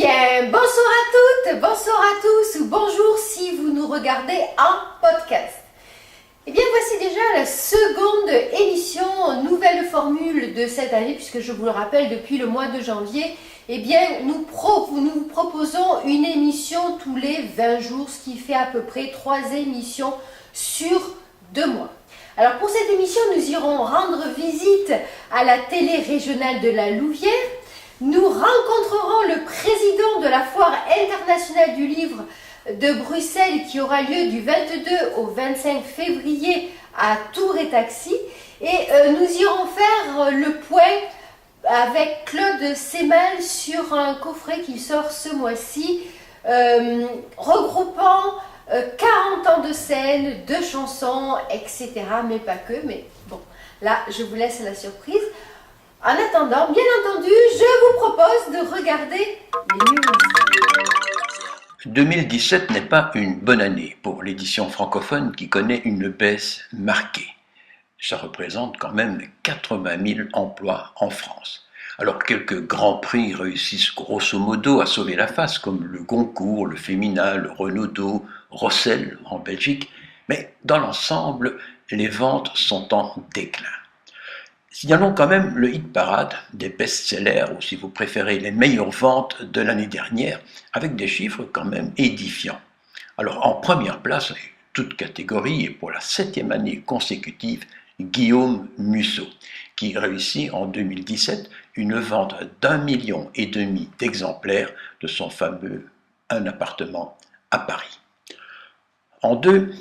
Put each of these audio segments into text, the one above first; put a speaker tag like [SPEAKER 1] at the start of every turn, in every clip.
[SPEAKER 1] bien, bonsoir à toutes, bonsoir à tous, ou bonjour si vous nous regardez en podcast. Eh bien, voici déjà la seconde émission, nouvelle formule de cette année, puisque je vous le rappelle, depuis le mois de janvier, eh bien, nous vous proposons une émission tous les 20 jours, ce qui fait à peu près 3 émissions sur 2 mois. Alors, pour cette émission, nous irons rendre visite à la télé régionale de la Louvière. Nous rencontrerons le président de la Foire internationale du livre de Bruxelles qui aura lieu du 22 au 25 février à Tours et Taxis. Et nous irons faire le point avec Claude Semal sur un coffret qui sort ce mois-ci, regroupant 40 ans de scène, de chansons, etc. Mais pas que, mais bon, là je vous laisse la surprise. En attendant, bien entendu, je vous propose de regarder les news.
[SPEAKER 2] 2017 n'est pas une bonne année pour l'édition francophone qui connaît une baisse marquée. Ça représente quand même 80 000 emplois en France. Alors quelques grands prix réussissent grosso modo à sauver la face, comme le Goncourt, le Femina, le Renaudot, Rossel en Belgique, mais dans l'ensemble, les ventes sont en déclin. Signalons quand même le hit parade des best-sellers, ou si vous préférez les meilleures ventes de l'année dernière, avec des chiffres quand même édifiants. Alors en première place, toute catégorie, et pour la 7e année consécutive, Guillaume Musso, qui réussit en 2017 une vente d'1,5 million d'exemplaires de son fameux Un appartement à Paris. En 2,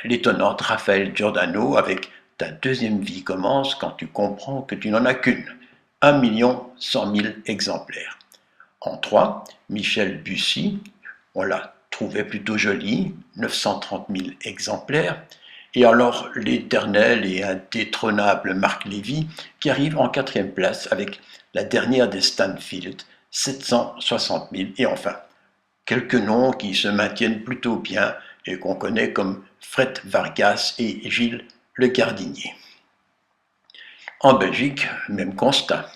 [SPEAKER 2] l'étonnante Raphaël Giordano avec Ta deuxième vie commence quand tu comprends que tu n'en as qu'une, 1 100 000 exemplaires. En 3, Michel Bussy, on l'a trouvé plutôt joli, 930 000 exemplaires. Et alors l'éternel et indétrônable Marc Lévy qui arrive en 4e place avec la dernière des Stanfield, 760 000. Et enfin, quelques noms qui se maintiennent plutôt bien et qu'on connaît comme Fred Vargas et Gilles Le Gardinier. En Belgique, même constat.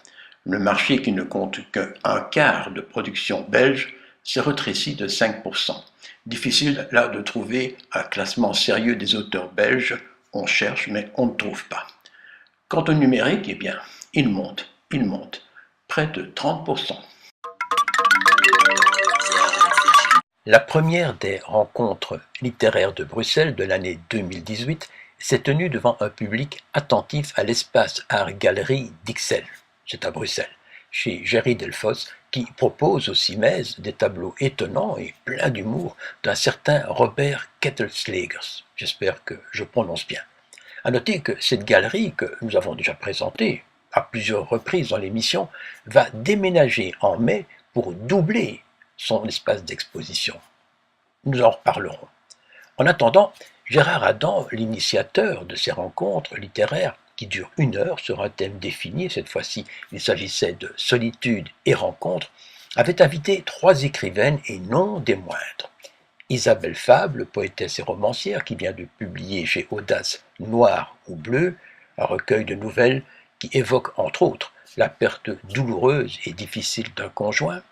[SPEAKER 2] Le marché qui ne compte qu'un quart de production belge s'est rétréci de 5%. Difficile là de trouver un classement sérieux des auteurs belges. On cherche mais on ne trouve pas. Quant au numérique, eh bien, il monte, près de 30%. La première des rencontres littéraires de Bruxelles de l'année 2018 s'est tenue devant un public attentif à l'espace Art Galerie d'Ixelles, c'est à Bruxelles, chez Gerry Delfosse, qui propose au CIMES des tableaux étonnants et pleins d'humour d'un certain Robert Kettelslegers. J'espère que je prononce bien. À noter que cette galerie, que nous avons déjà présentée à plusieurs reprises dans l'émission, va déménager en mai pour doubler son espace d'exposition. Nous en reparlerons. En attendant, Gérard Adam, l'initiateur de ces rencontres littéraires qui durent 1 heure sur un thème défini, cette fois-ci il s'agissait de solitude et rencontre, avait invité 3 écrivaines et non des moindres. Isabelle Fabre, poétesse et romancière qui vient de publier chez Audace Noir ou Bleu, un recueil de nouvelles qui évoque entre autres la perte douloureuse et difficile d'un conjoint.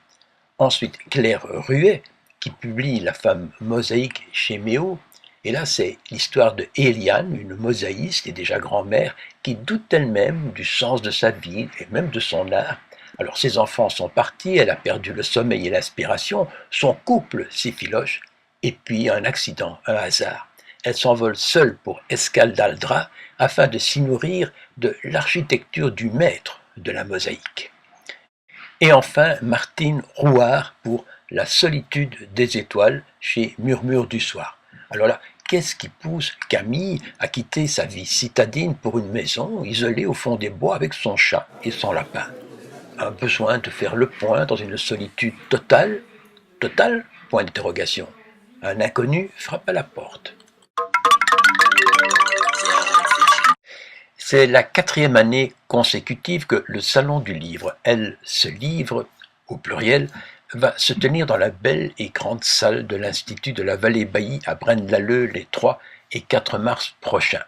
[SPEAKER 2] Ensuite Claire Ruet qui publie La femme mosaïque chez Méo. Et là, c'est l'histoire de Eliane, une mosaïste et déjà grand-mère, qui doute elle-même du sens de sa vie et même de son art. Alors, ses enfants sont partis, elle a perdu le sommeil et l'inspiration, son couple s'effiloche, et puis un accident, un hasard. Elle s'envole seule pour Escaldaldra afin de s'y nourrir de l'architecture du maître de la mosaïque. Et enfin, Martine Rouard pour La solitude des étoiles chez Murmure du soir. Alors là, qu'est-ce qui pousse Camille à quitter sa vie citadine pour une maison isolée au fond des bois avec son chat et son lapin? Un besoin de faire le point dans une solitude totale? Totale? Point d'interrogation. Un inconnu frappe à la porte. C'est la 4e année consécutive que le Salon du Livre, Elle se livre, au pluriel, va se tenir dans la belle et grande salle de l'Institut de la Vallée-Bailly à Braine-l'Alleud les 3 et 4 mars prochains.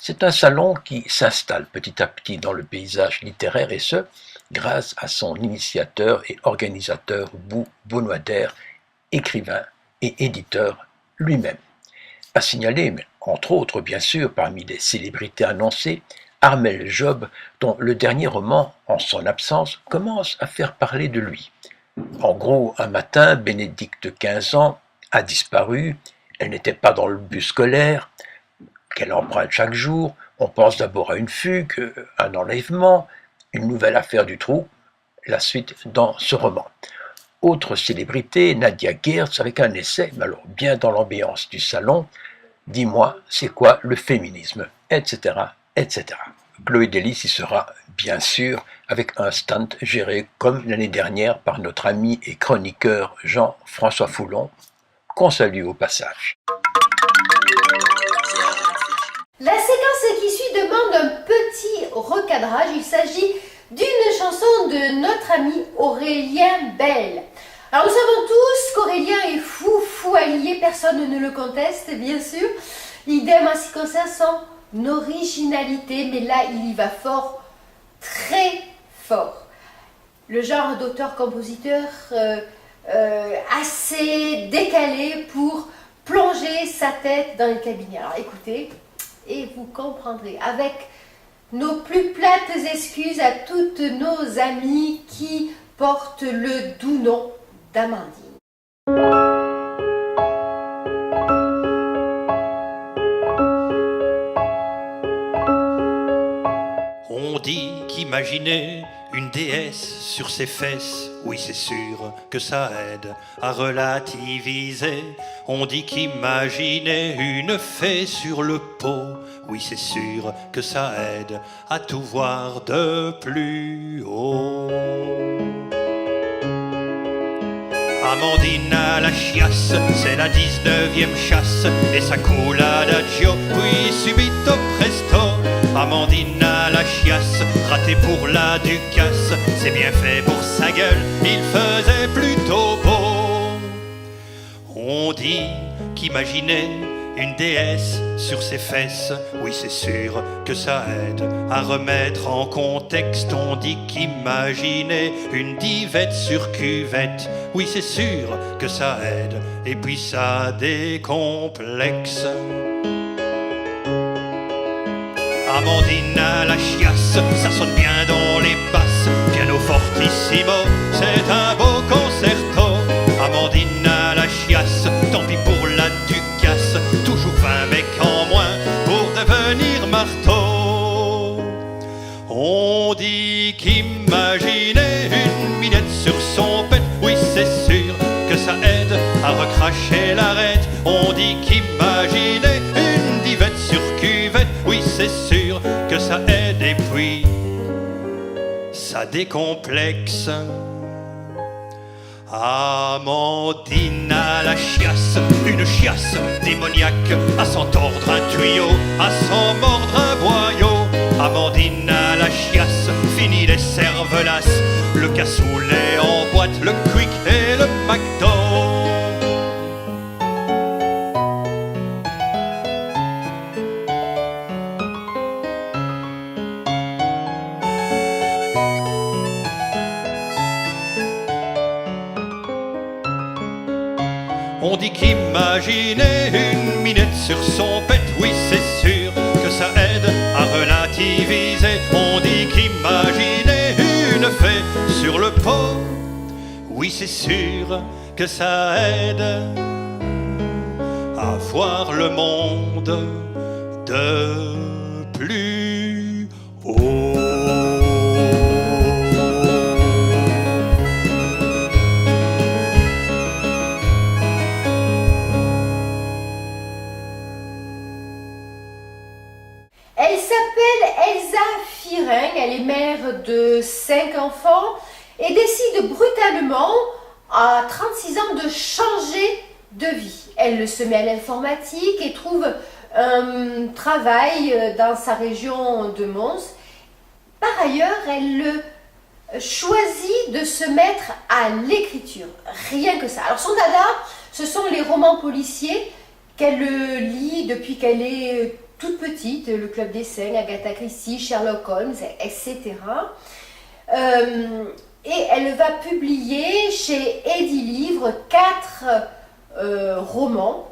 [SPEAKER 2] C'est un salon qui s'installe petit à petit dans le paysage littéraire et ce, grâce à son initiateur et organisateur Bou Bonouader, écrivain et éditeur lui-même. À signaler, mais entre autres bien sûr parmi les célébrités annoncées, Armel Job, dont le dernier roman, en son absence, commence à faire parler de lui. En gros, un matin, Bénédicte, 15 ans, a disparu, elle n'était pas dans le bus scolaire, qu'elle emprunte chaque jour, on pense d'abord à une fugue, un enlèvement, une nouvelle affaire du trou, la suite dans ce roman. Autre célébrité, Nadia Geertz, avec un essai, mais alors bien dans l'ambiance du salon, Dis-moi, c'est quoi le féminisme, etc., etc. Chloé Delis y sera, bien sûr, avec un stunt géré comme l'année dernière par notre ami et chroniqueur Jean-François Foulon, qu'on salue au passage.
[SPEAKER 1] La séquence qui suit demande un petit recadrage. Il s'agit d'une chanson de notre ami Aurélien Bel. Alors nous savons tous qu'Aurélien est fou allié, personne ne le conteste bien sûr. Idem en ce qui concerne son originalité, mais là il y va fort, très fort. Le genre d'auteur-compositeur assez décalé pour plonger sa tête dans le cabinet. Alors écoutez, et vous comprendrez, avec nos plus plates excuses à toutes nos amies qui portent le doux nom d'Amandine.
[SPEAKER 3] On dit qu'imaginer une déesse sur ses fesses, oui c'est sûr que ça aide à relativiser. On dit qu'imaginer une fée sur le pot, oui c'est sûr que ça aide à tout voir de plus haut. Amandine à la chiasse, c'est la 19e chasse, et ça coule adagio, puis subito presto. Amandine à la chiasse, raté pour la Ducasse, c'est bien fait pour sa gueule, il faisait plutôt beau. On dit qu'imaginer une déesse sur ses fesses, oui c'est sûr que ça aide à remettre en contexte. On dit qu'imaginer une divette sur cuvette, oui c'est sûr que ça aide, et puis ça décomplexe. Amandine à la chiasse, ça sonne bien dans les basses, piano fortissimo, c'est un beau concerto. Amandine à la chiasse, tant pis pour la Ducasse, toujours 20 mecs en moins pour devenir marteau. On dit qu'imaginer une minette sur son pet, oui c'est sûr que ça aide à recracher l'arête. On dit qu'imaginer une divette sur cuvette, oui c'est sûr que ça aide, et puis ça décomplexe. Amandine à la chiasse, une chiasse démoniaque, à s'en tordre un tuyau, à s'en mordre un boyau. Amandine à la chiasse, fini les cervelasses, le cassoulet en boîte, le quick et le McDo. On dit qu'imaginer une minette sur son pet, oui c'est sûr que ça aide à relativiser. On dit qu'imaginer une fée sur le pot, oui c'est sûr que ça aide à voir le monde de plus haut.
[SPEAKER 1] Elle s'appelle Elsa Firing, elle est mère de 5 enfants et décide brutalement, à 36 ans, de changer de vie. Elle se met à l'informatique et trouve un travail dans sa région de Mons. Par ailleurs, elle choisit de se mettre à l'écriture, rien que ça. Alors son dada, ce sont les romans policiers qu'elle lit depuis qu'elle est toutes petites, le Club des 5, Agatha Christie, Sherlock Holmes, etc. Et elle va publier chez Edilivre 4 romans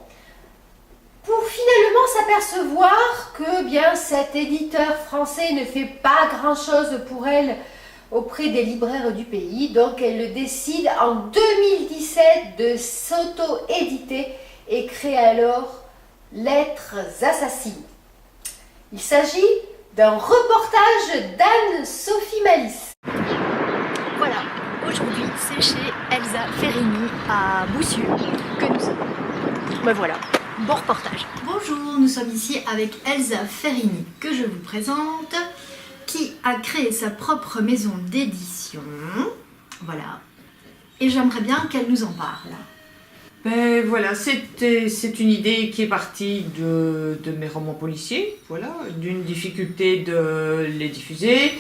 [SPEAKER 1] pour finalement s'apercevoir que bien cet éditeur français ne fait pas grand-chose pour elle auprès des libraires du pays. Donc elle décide en 2017 de s'auto-éditer et crée alors Lettres assassines. Il s'agit d'un reportage d'Anne-Sophie Malice.
[SPEAKER 4] Voilà, aujourd'hui c'est chez Elsa Ferrini à Boussu que nous sommes. Ben voilà, bon reportage. Bonjour, nous sommes ici avec Elsa Ferrini que je vous présente, qui a créé sa propre maison d'édition. Voilà, et j'aimerais bien qu'elle nous en parle.
[SPEAKER 5] Ben voilà, c'est une idée qui est partie de mes romans policiers, voilà, d'une difficulté de les diffuser.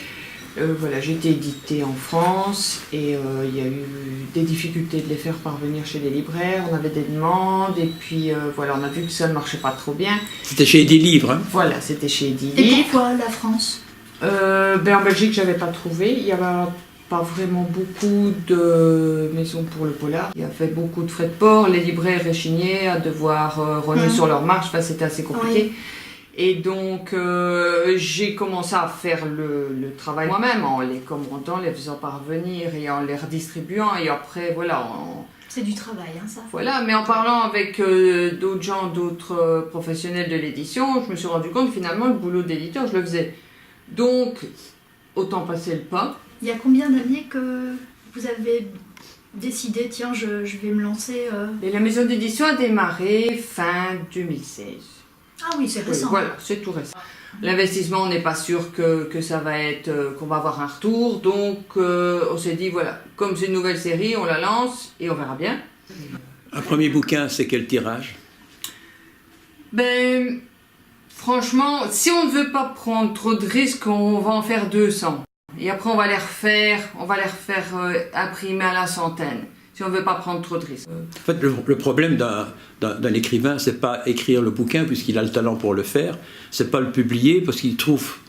[SPEAKER 5] Voilà, j'ai été éditée en France et il y a eu des difficultés de les faire parvenir chez les libraires, on avait des demandes et puis voilà, on a vu que ça ne marchait pas trop bien.
[SPEAKER 2] C'était chez Edilivre, hein?
[SPEAKER 5] Voilà, c'était chez Edilivre.
[SPEAKER 4] Et pourquoi la France?
[SPEAKER 5] Ben en Belgique, j'avais pas trouvé, il y avait pas vraiment beaucoup de maisons pour le polar. Il y avait beaucoup de frais de port, les libraires rechignaient à devoir rogner sur leur marge, enfin, c'était assez compliqué. Oui. Et donc j'ai commencé à faire le travail moi-même en les commandant, les faisant parvenir et en les redistribuant et après voilà.
[SPEAKER 4] C'est du travail, hein, ça.
[SPEAKER 5] Voilà, mais en parlant avec d'autres gens, d'autres professionnels de l'édition, je me suis rendu compte que finalement le boulot d'éditeur, je le faisais. Donc autant passer le pas.
[SPEAKER 4] Il y a combien d'années que vous avez décidé, tiens, je vais me lancer
[SPEAKER 5] Et la maison d'édition a démarré fin 2016.
[SPEAKER 4] Ah oui, c'est récent.
[SPEAKER 5] Voilà, c'est tout récent. L'investissement, on n'est pas sûr que ça va être, qu'on va avoir un retour. Donc on s'est dit, voilà, comme c'est une nouvelle série, on la lance et on verra bien.
[SPEAKER 2] Un premier bouquin, c'est quel tirage?
[SPEAKER 5] Ben, franchement, si on ne veut pas prendre trop de risques, on va en faire 200. Et après, on va les refaire imprimer à la centaine, si on ne veut pas prendre trop de risques.
[SPEAKER 2] En fait, le problème d'un écrivain, c'est pas écrire le bouquin, puisqu'il a le talent pour le faire, c'est pas le publier, parce qu'il trouve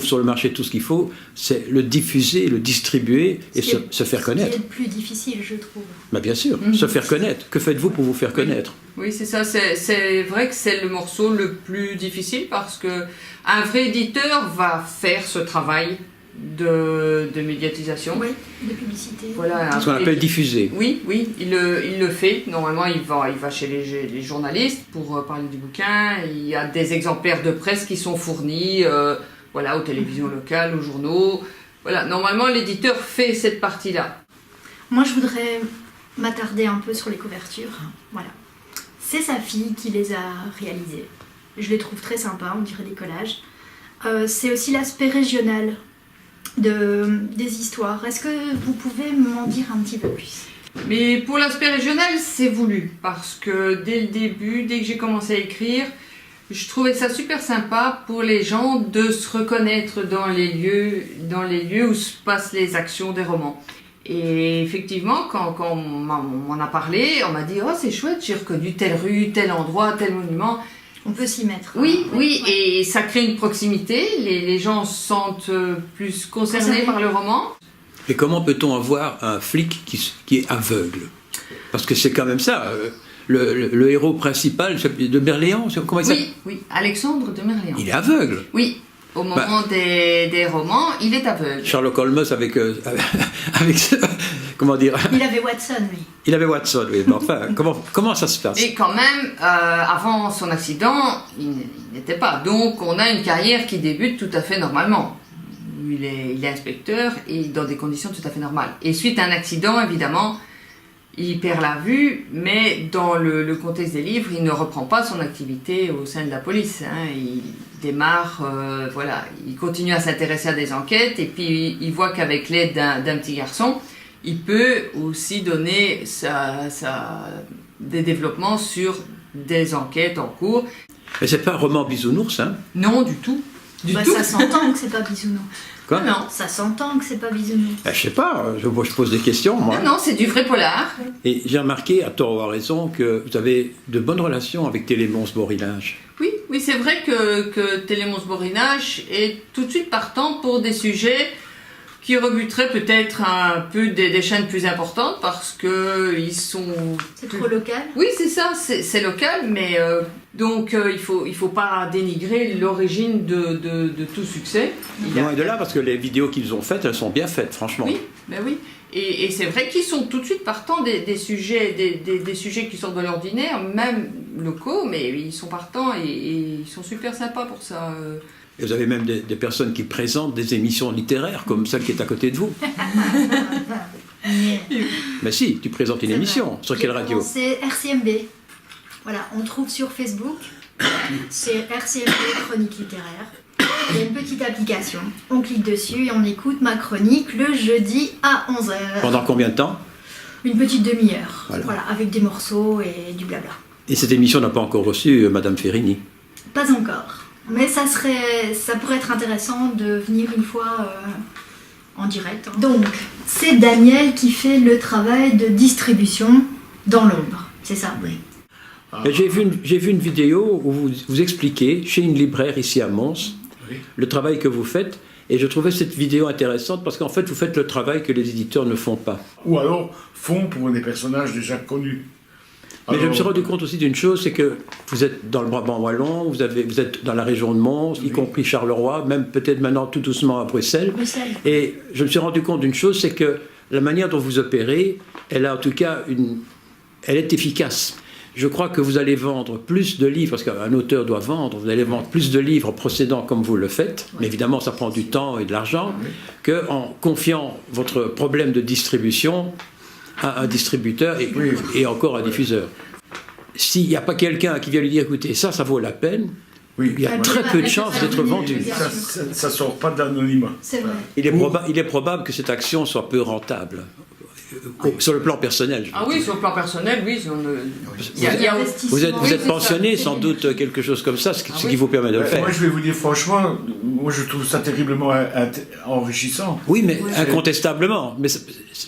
[SPEAKER 2] sur le marché tout ce qu'il faut, c'est le diffuser, le distribuer et se faire connaître.
[SPEAKER 4] C'est le plus difficile, je trouve.
[SPEAKER 2] Bah bien sûr, se faire connaître. Que faites-vous pour vous faire connaître?
[SPEAKER 5] Oui, c'est ça, c'est vrai que c'est le morceau le plus difficile, parce qu'un vrai éditeur va faire ce travail de médiatisation.
[SPEAKER 4] Oui, de publicité.
[SPEAKER 5] Voilà,
[SPEAKER 2] ce qu'on appelle diffuser.
[SPEAKER 5] Oui, il le fait. Normalement, il va chez les journalistes pour parler du bouquin. Il y a des exemplaires de presse qui sont fournis voilà, aux télévisions locales, aux journaux. Voilà, normalement, l'éditeur fait cette partie-là.
[SPEAKER 4] Moi, je voudrais m'attarder un peu sur les couvertures. Voilà. C'est sa fille qui les a réalisées. Je les trouve très sympas, on dirait des collages. C'est aussi l'aspect régional des histoires. Est-ce que vous pouvez m'en dire un petit peu plus?
[SPEAKER 5] Mais pour l'aspect régional, c'est voulu, parce que dès le début, dès que j'ai commencé à écrire, je trouvais ça super sympa pour les gens de se reconnaître dans les lieux où se passent les actions des romans. Et effectivement, quand on m'en a parlé, on m'a dit « Oh, c'est chouette, j'ai reconnu telle rue, tel endroit, tel monument ».
[SPEAKER 4] On peut s'y mettre.
[SPEAKER 5] Oui, et ça crée une proximité, les gens se sentent plus concernés par le roman.
[SPEAKER 2] Et comment peut-on avoir un flic qui est aveugle? Parce que c'est quand même ça, le héros principal de Berléand, comment il s'appelle?
[SPEAKER 5] Oui, Alexandre de Berléand.
[SPEAKER 2] Il est aveugle.
[SPEAKER 5] Oui, au moment des romans, il est aveugle.
[SPEAKER 2] Sherlock Holmes avec comment dire?
[SPEAKER 4] Il avait Watson, lui.
[SPEAKER 2] Il avait Watson, oui. Mais enfin, comment ça se passe?
[SPEAKER 5] Et quand même, avant son accident, il n'était pas. Donc, on a une carrière qui débute tout à fait normalement. Il est inspecteur et dans des conditions tout à fait normales. Et suite à un accident, évidemment, il perd la vue, mais dans le contexte des livres, il ne reprend pas son activité au sein de la police. Hein. Il démarre, voilà, il continue à s'intéresser à des enquêtes et puis il voit qu'avec l'aide d'un petit garçon, il peut aussi donner des développements sur des enquêtes en cours.
[SPEAKER 2] Mais c'est pas un roman bisounours, hein?
[SPEAKER 5] Non, du tout.
[SPEAKER 4] Ça s'entend que c'est pas bisounours.
[SPEAKER 2] Quoi?
[SPEAKER 5] Non.
[SPEAKER 4] Ça s'entend que c'est pas bisounours.
[SPEAKER 2] Je sais pas, je pose des questions, moi.
[SPEAKER 5] Non, c'est du vrai polar.
[SPEAKER 2] Et j'ai remarqué, à tort ou à raison, que vous avez de bonnes relations avec Télémon Borilinge.
[SPEAKER 5] Oui, Oui, c'est vrai que Télémons-Borinage est tout de suite partant pour des sujets qui rebuteraient peut-être un peu des chaînes plus importantes parce que ils sont...
[SPEAKER 4] C'est trop local.
[SPEAKER 5] Oui, c'est ça, c'est local, mais donc il faut pas dénigrer l'origine de tout succès.
[SPEAKER 2] Loin de là, parce que les vidéos qu'ils ont faites, elles sont bien faites, franchement.
[SPEAKER 5] Oui, ben oui. Et c'est vrai qu'ils sont tout de suite partants des sujets, des sujets qui sortent de l'ordinaire, même locaux, mais ils sont partants et ils sont super sympas pour ça.
[SPEAKER 2] Et vous avez même des personnes qui présentent des émissions littéraires, comme celle qui est à côté de vous. Mais si, tu présentes une émission. Sur quelle radio?
[SPEAKER 4] C'est RCMB. Voilà, on trouve sur Facebook. C'est RCMB Chronique littéraire. Il y a une petite application. On clique dessus et on écoute ma chronique le jeudi à 11h.
[SPEAKER 2] Pendant combien de temps?
[SPEAKER 4] Une petite demi-heure.
[SPEAKER 2] Voilà.
[SPEAKER 4] Avec des morceaux et du blabla.
[SPEAKER 2] Et cette émission n'a pas encore reçu Madame Ferrini.
[SPEAKER 4] Pas encore. Mais ça pourrait être intéressant de venir une fois en direct. Donc, c'est Daniel qui fait le travail de distribution dans l'ombre. C'est ça?
[SPEAKER 6] Oui.
[SPEAKER 2] Mais j'ai vu une vidéo où vous expliquez, chez une libraire ici à Mons,
[SPEAKER 6] Oui.
[SPEAKER 2] le travail que vous faites. Et je trouvais cette vidéo intéressante parce qu'en fait, vous faites le travail que les éditeurs ne font pas.
[SPEAKER 6] Ou alors font pour des personnages déjà connus.
[SPEAKER 2] Mais je me
[SPEAKER 6] Alors,
[SPEAKER 2] suis rendu compte aussi d'une chose, c'est que vous êtes dans le Brabant wallon, vous êtes dans la région de Mons, y compris Charleroi, même peut-être maintenant tout doucement à Bruxelles. Et je me suis rendu compte d'une chose, c'est que la manière dont vous opérez, elle a en tout cas elle est efficace. Je crois que vous allez vendre plus de livres, parce qu'un auteur doit vendre, vous allez vendre plus de livres procédant comme vous le faites, mais évidemment ça prend du temps et de l'argent, qu'en confiant votre problème de distribution à un distributeur et encore un diffuseur. S'il n'y a pas quelqu'un qui vient lui dire, écoutez, ça vaut la peine,
[SPEAKER 6] oui.
[SPEAKER 2] il y a très peu de chances d'être vendu.
[SPEAKER 6] Ça sort pas de l'anonymat.
[SPEAKER 4] C'est vrai.
[SPEAKER 2] Il est probable que cette action soit peu rentable, sur le plan personnel.
[SPEAKER 5] Ah oui, sur le plan personnel, oui.
[SPEAKER 2] Vous êtes pensionné,
[SPEAKER 5] ça.
[SPEAKER 2] sans doute, quelque chose comme ça, ce
[SPEAKER 5] Ah
[SPEAKER 2] qui
[SPEAKER 5] oui.
[SPEAKER 2] vous permet de le faire.
[SPEAKER 6] Moi, je vais vous dire franchement, moi, je trouve ça terriblement enrichissant.
[SPEAKER 2] Oui, mais incontestablement. Mais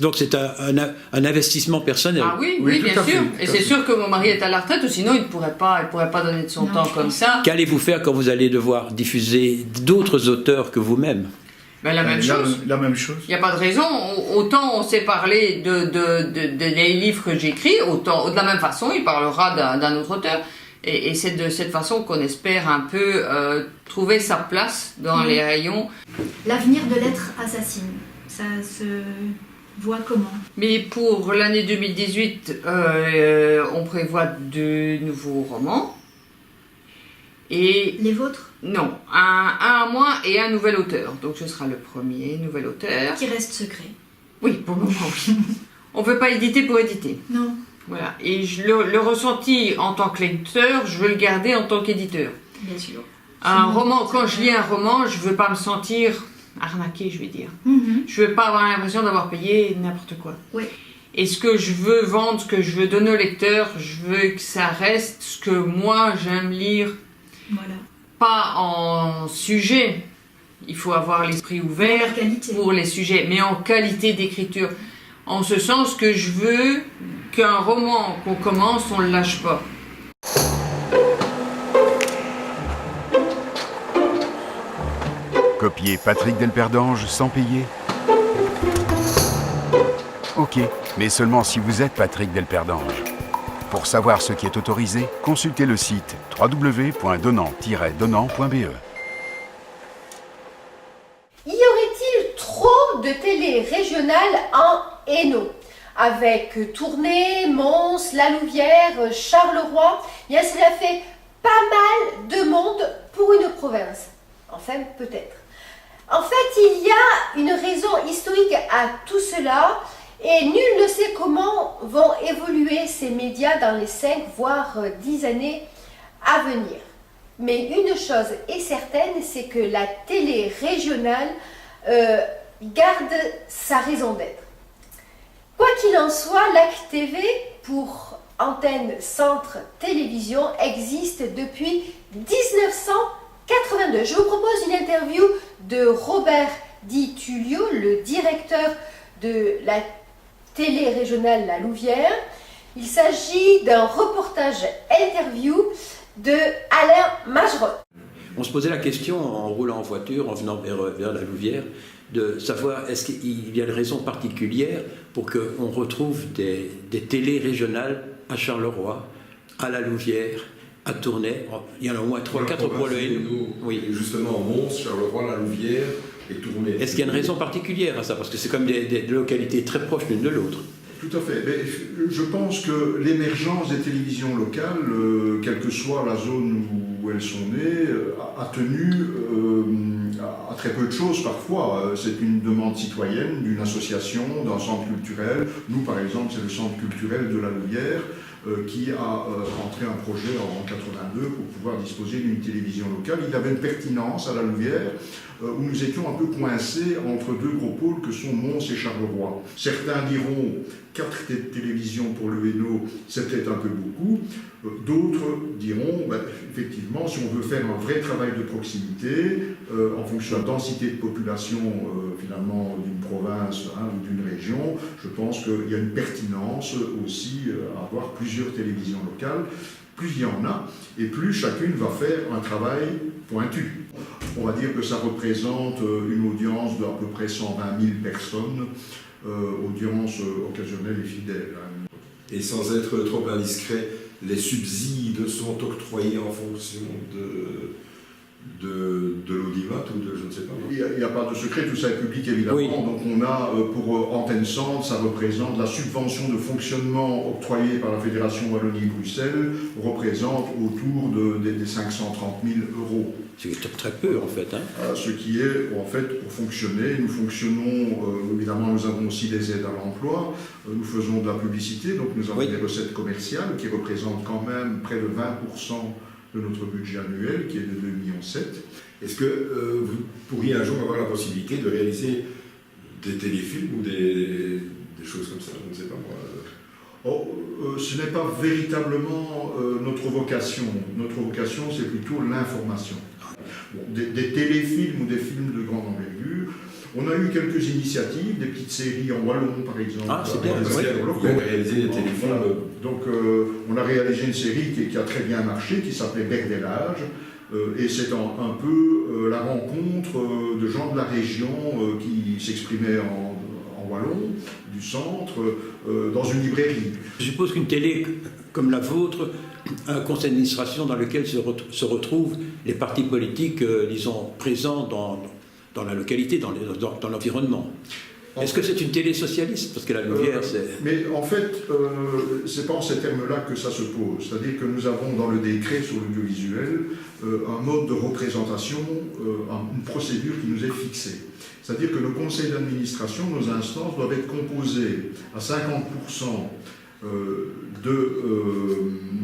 [SPEAKER 2] donc c'est un investissement personnel.
[SPEAKER 5] Ah oui,
[SPEAKER 6] Oui,
[SPEAKER 5] bien
[SPEAKER 6] tout à
[SPEAKER 5] sûr.
[SPEAKER 6] fait,
[SPEAKER 5] Et
[SPEAKER 6] tout à
[SPEAKER 5] c'est
[SPEAKER 6] fait.
[SPEAKER 5] sûr que mon mari est à la retraite, ou sinon il ne pourrait pas donner de son temps comme ça.
[SPEAKER 2] Qu'allez-vous faire quand vous allez devoir diffuser d'autres auteurs que vous-même?
[SPEAKER 5] Ben, la même chose.
[SPEAKER 6] La même chose.
[SPEAKER 5] Il n'y a pas de raison. Autant on s'est parlé des livres que j'écris, autant de la même façon, il parlera d'un autre auteur. Et c'est de cette façon qu'on espère un peu trouver sa place dans les rayons.
[SPEAKER 4] L'avenir de l'être assassine, ça se voit comment?
[SPEAKER 5] Mais pour l'année 2018, on prévoit 2 nouveaux romans. Et
[SPEAKER 4] Les vôtres?
[SPEAKER 5] non, un à moi et un nouvel auteur. Donc ce sera le premier nouvel auteur.
[SPEAKER 4] Qui reste secret?
[SPEAKER 5] Oui, pour le moment, oui. On ne veut pas éditer pour éditer.
[SPEAKER 4] Non.
[SPEAKER 5] Voilà. Et le ressenti en tant que lecteur, je veux le garder en tant qu'éditeur.
[SPEAKER 4] Bien sûr.
[SPEAKER 5] Un roman, quand je lis un roman, je ne veux pas me sentir arnaqué, je vais dire. Je ne veux pas avoir l'impression d'avoir payé n'importe quoi.
[SPEAKER 4] Oui.
[SPEAKER 5] Et ce que je veux vendre, ce que je veux donner au lecteur, je veux que ça reste ce que moi j'aime lire.
[SPEAKER 4] Voilà.
[SPEAKER 5] Pas en sujet. Il faut avoir l'esprit ouvert pour les sujets, mais en qualité d'écriture. En ce sens que je veux qu'un roman qu'on commence, on ne le lâche pas.
[SPEAKER 7] Copier Patrick Delperdange sans payer? Ok, mais seulement si vous êtes Patrick Delperdange. Pour savoir ce qui est autorisé, consultez le site www.donnant-donnant.be.
[SPEAKER 1] Y aurait-il trop de télé régionale en Hainaut? Avec Tournai, Mons, La Louvière, Charleroi, bien cela fait pas mal de monde pour une province. Enfin, peut-être. En fait, il y a une raison historique à tout cela et nul ne sait comment vont évoluer ces médias dans les 5 voire 10 années à venir. Mais une chose est certaine, c'est que la télé régionale garde sa raison d'être. Quoi qu'il en soit, l'AC TV, pour Antenne Centre Télévision, existe depuis 1982. Je vous propose une interview de Robert Di Tullio, le directeur de la télé régionale La Louvière. Il s'agit d'un reportage interview de Alain Magerotte.
[SPEAKER 2] On se posait la question en roulant en voiture, en venant vers la Louvière, de savoir est-ce qu'il y a une raison particulière pour qu'on retrouve des télés régionales à Charleroi, à la Louvière, à Tournai. Il y en a au moins 3-4 pour le Hainaut.
[SPEAKER 8] Oui. Justement, Mons, Charleroi, la Louvière et Tournai.
[SPEAKER 2] Est-ce qu'il y a une raison particulière à ça? Parce que c'est comme des localités très proches l'une de l'autre.
[SPEAKER 9] Tout à fait. Mais je pense que l'émergence des télévisions locales, quelle que soit la zone où elles sont nées, a tenu à très peu de choses parfois. C'est une demande citoyenne d'une association, d'un centre culturel. Nous, par exemple, c'est le centre culturel de la Louvière qui a rentré un projet en 82 pour pouvoir disposer d'une télévision locale. Il avait une pertinence à la Louvière où nous étions un peu coincés entre deux gros pôles que sont Mons et Charleroi. Certains diront 4 télévisions pour le Hainaut, c'est peut-être un peu beaucoup. D'autres diront, effectivement, si on veut faire un vrai travail de proximité, en fonction de la densité de population finalement d'une province ou d'une région, je pense qu'il y a une pertinence aussi à avoir plusieurs télévisions locales. Plus il y en a, et plus chacune va faire un travail pointu. On va dire que ça représente une audience d'à peu près 120 000 personnes, audience occasionnelle et fidèle.
[SPEAKER 8] Et sans être trop indiscret, les subsides sont octroyés en fonction de l'audimat ou de je ne sais pas.
[SPEAKER 9] Il n'y a pas de secret, tout ça est public évidemment. Oui. Donc on a pour Antenne Centre, ça représente la subvention de fonctionnement octroyée par la Fédération Wallonie-Bruxelles, représente autour des 530 000 €.
[SPEAKER 2] C'est très peu en fait.
[SPEAKER 9] Ce qui est en fait pour fonctionner. Nous fonctionnons, évidemment nous avons aussi des aides à l'emploi, nous faisons de la publicité, donc nous avons des recettes commerciales qui représentent quand même près de 20% de notre budget annuel qui est de 2,7 millions.
[SPEAKER 8] Est-ce que vous pourriez un jour avoir la possibilité de réaliser des téléfilms ou des choses comme ça? Je ne sais pas moi.
[SPEAKER 9] Ce n'est pas véritablement notre vocation. Notre vocation, c'est plutôt l'information. Bon, des téléfilms ou des films de grande envergure. On a eu quelques initiatives, des petites séries en wallon par exemple.
[SPEAKER 2] Ah, c'est bien.
[SPEAKER 8] On a réalisé des téléfilms.
[SPEAKER 9] Voilà. Donc on a réalisé une série qui a très bien marché, qui s'appelait Berdelage. Et c'est un peu la rencontre de gens de la région qui s'exprimaient en wallon, du centre, dans une librairie.
[SPEAKER 2] Je suppose qu'une télé comme la vôtre a un conseil d'administration dans lequel se retrouvent les partis politiques, disons, présents dans la localité, dans l'environnement. Est-ce que c'est une télé socialiste? Parce que la Louvière, c'est...
[SPEAKER 9] Mais en fait, c'est pas en ces termes-là que ça se pose. C'est-à-dire que nous avons dans le décret sur l'audiovisuel un mode de représentation, une procédure qui nous est fixée. C'est-à-dire que le conseil d'administration, nos instances, doivent être composées à 50% de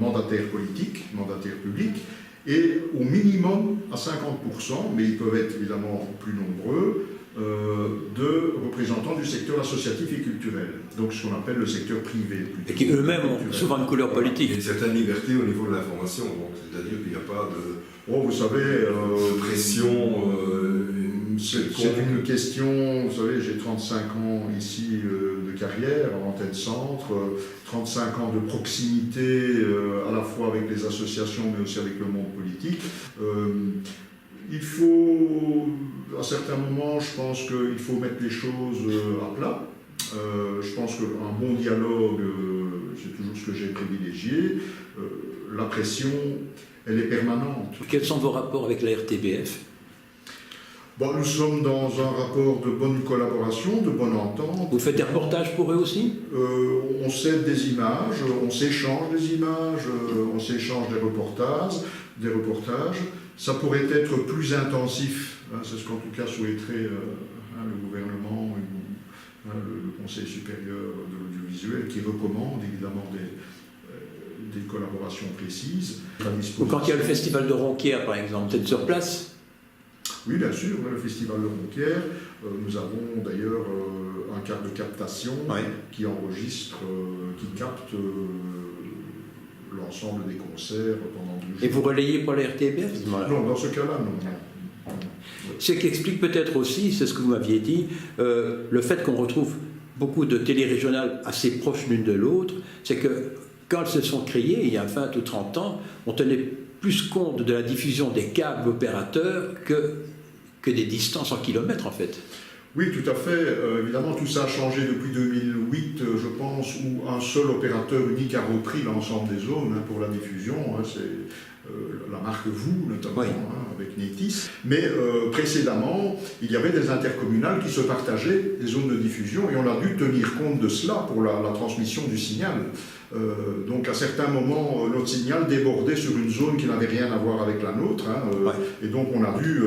[SPEAKER 9] mandataires politiques, mandataires publics, et au minimum à 50%, mais ils peuvent être évidemment plus nombreux, de représentants du secteur associatif et culturel, donc ce qu'on appelle le secteur privé.
[SPEAKER 2] Et qui eux-mêmes ont souvent une couleur politique.
[SPEAKER 8] Il y a une certaine liberté au niveau de l'information, c'est-à-dire qu'il n'y a pas de,
[SPEAKER 9] vous savez,
[SPEAKER 8] de pression.
[SPEAKER 9] C'est une question, vous savez, j'ai 35 ans ici de carrière en Antenne Centre, 35 ans de proximité à la fois avec les associations mais aussi avec le monde politique. Il faut, à certains moments, je pense qu'il faut mettre les choses à plat. Je pense qu'un bon dialogue, c'est toujours ce que j'ai privilégié. La pression, elle est permanente.
[SPEAKER 2] Quels sont vos rapports avec la RTBF ?
[SPEAKER 9] Bon, nous sommes dans un rapport de bonne collaboration, de bonne entente.
[SPEAKER 2] Vous faites des reportages pour eux aussi ?
[SPEAKER 9] On cède des images, on s'échange des images, on s'échange des reportages. Ça pourrait être plus intensif, c'est ce qu'en tout cas souhaiterait le gouvernement, le Conseil supérieur de l'audiovisuel, qui recommande évidemment des collaborations précises.
[SPEAKER 2] Ou quand il y a le festival de Ronquière, par exemple, peut-être sur place ?
[SPEAKER 9] Oui, bien sûr, le festival de Ronquière. Nous avons d'ailleurs un cadre de captation qui enregistre, qui capte l'ensemble des concerts pendant 2 jours.
[SPEAKER 2] Et vous relayez pour la RTBF ?
[SPEAKER 9] Non, dans ce cas-là, non.
[SPEAKER 2] Ce qui explique peut-être aussi, c'est ce que vous m'aviez dit, le fait qu'on retrouve beaucoup de télé-régionales assez proches l'une de l'autre, c'est que quand elles se sont créées, il y a 20 ou 30 ans, on tenait plus compte de la diffusion des câbles opérateurs que des distances en kilomètres, en fait.
[SPEAKER 9] Oui, tout à fait. Évidemment, tout ça a changé depuis 2008, je pense, où un seul opérateur unique a repris l'ensemble des zones pour la diffusion. C'est la marque Vous, notamment, avec Netis. Mais précédemment, il y avait des intercommunales qui se partageaient les zones de diffusion et on a dû tenir compte de cela pour la transmission du signal. Donc à certains moments, notre signal débordait sur une zone qui n'avait rien à voir avec la nôtre. Et donc on a dû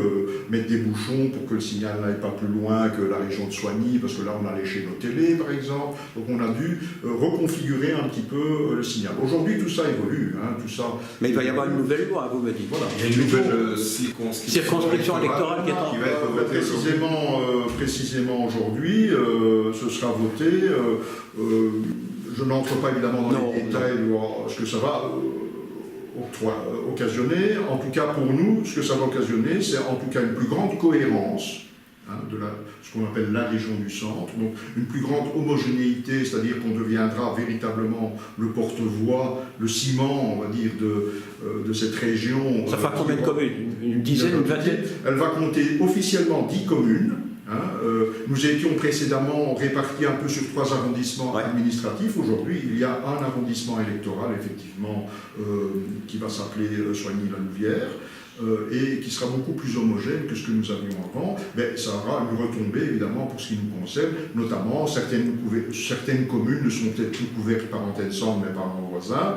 [SPEAKER 9] mettre des bouchons pour que le signal n'aille pas plus loin que la région de Soigny, parce que là on allait chez nos télés par exemple. Donc on a dû reconfigurer un petit peu le signal. Aujourd'hui tout ça évolue. Tout ça.
[SPEAKER 2] Mais il va y avoir une nouvelle loi, vous me dites.
[SPEAKER 9] Voilà.
[SPEAKER 8] Il y a une nouvelle circonscription
[SPEAKER 2] électorale qui
[SPEAKER 8] va être votée.
[SPEAKER 9] Précisément aujourd'hui, ce sera voté. Je n'entre pas évidemment dans les détails de ce que ça va occasionner. En tout cas, pour nous, ce que ça va occasionner, c'est en tout cas une plus grande cohérence de ce qu'on appelle la région du centre. Donc, une plus grande homogénéité, c'est-à-dire qu'on deviendra véritablement le porte-voix, le ciment, on va dire, de cette région.
[SPEAKER 2] Ça fera combien de communes? Une dizaine, une vingtaine?
[SPEAKER 9] Elle va compter officiellement 10 communes. Nous étions précédemment répartis un peu sur 3 arrondissements administratifs. Aujourd'hui, il y a un arrondissement électoral, effectivement, qui va s'appeler Soigny-la-Louvière, et qui sera beaucoup plus homogène que ce que nous avions avant. Mais ça aura une retombée, évidemment, pour ce qui nous concerne. Notamment, certaines communes ne sont peut-être plus couvertes par Antenne Centre, mais par nos voisins.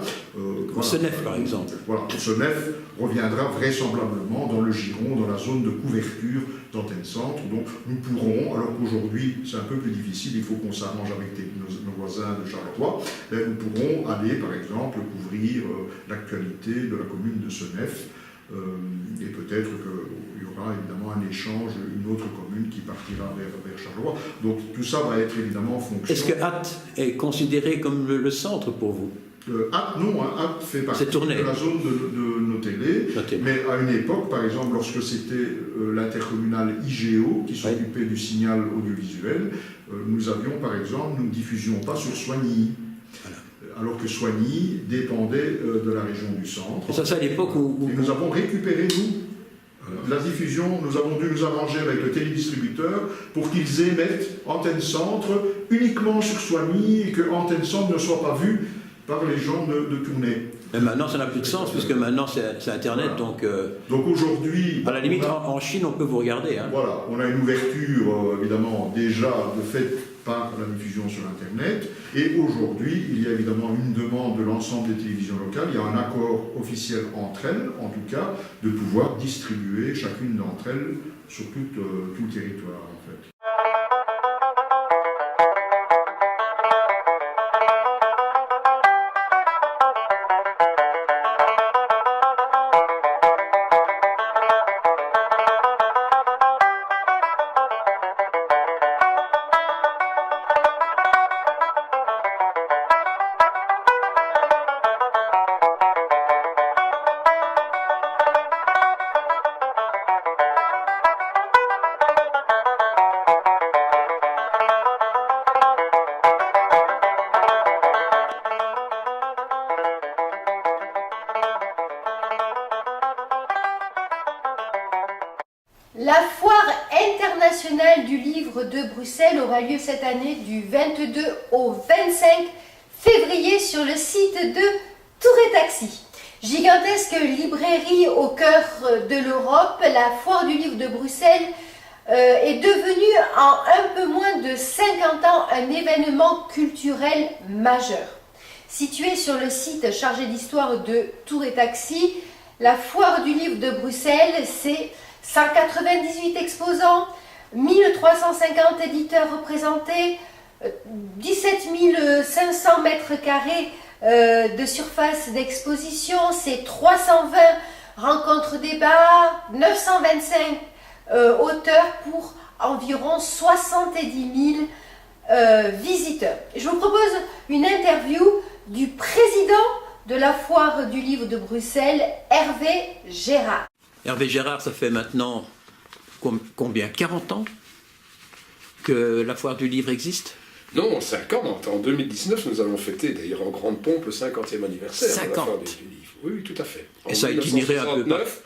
[SPEAKER 2] Senef, par exemple.
[SPEAKER 9] Voilà, Senef reviendra vraisemblablement dans le giron, dans la zone de couverture d'Antenne Centre. Donc nous pourrons, alors qu'aujourd'hui c'est un peu plus difficile, il faut qu'on s'arrange avec nos voisins de Charleroi, mais nous pourrons aller par exemple couvrir l'actualité de la commune de Senef. Et peut-être qu'il y aura évidemment un échange, une autre commune qui partira vers Charleroi. Donc tout ça va être évidemment en fonction.
[SPEAKER 2] Est-ce que Ath est considéré comme le centre pour vous?
[SPEAKER 9] Non, Ath fait partie de la zone de nos télés, mais à une époque, par exemple, lorsque c'était l'intercommunal IGO qui s'occupait du signal audiovisuel, nous avions, par exemple, nous ne diffusions pas sur Soigny. Alors que Soigny dépendait de la région du centre.
[SPEAKER 2] Et ça, c'est à l'époque où...
[SPEAKER 9] Et nous avons récupéré, nous, la diffusion, nous avons dû nous arranger avec le télédistributeur pour qu'ils émettent Antenne Centre uniquement sur Soigny et que Antenne Centre ne soit pas vue par les gens de Tournai.
[SPEAKER 2] Mais maintenant, ça n'a plus de sens, puisque maintenant, c'est Internet,
[SPEAKER 9] donc aujourd'hui...
[SPEAKER 2] À la limite, en Chine, on peut vous regarder.
[SPEAKER 9] Voilà, on a une ouverture, évidemment, déjà de fait par la diffusion sur Internet. Et aujourd'hui, il y a évidemment une demande de l'ensemble des télévisions locales. Il y a un accord officiel entre elles, en tout cas, de pouvoir distribuer chacune d'entre elles sur tout le territoire, en fait.
[SPEAKER 1] La foire internationale du livre de Bruxelles aura lieu cette année du 22 au 25 février sur le site de Tour et Taxi. Gigantesque librairie au cœur de l'Europe, la foire du livre de Bruxelles est devenue en un peu moins de 50 ans un événement culturel majeur. Située sur le site chargé d'histoire de Tour et Taxi, la foire du livre de Bruxelles, c'est 198 exposants, 1350 éditeurs représentés, 17 500 mètres carrés de surface d'exposition, c'est 320 rencontres débats, 925 auteurs pour environ 70 000 visiteurs. Je vous propose une interview du président de la foire du livre de Bruxelles, Hervé Gérard.
[SPEAKER 2] Hervé Gérard, ça fait maintenant combien? 40 ans que la foire du livre existe?
[SPEAKER 8] Non, 50. En 2019, nous allons fêter d'ailleurs en grande pompe le 50e anniversaire
[SPEAKER 2] 50.
[SPEAKER 8] de la Foire du livre. Oui, tout à fait.
[SPEAKER 2] Et ça a itinéré un peu.
[SPEAKER 8] 1969,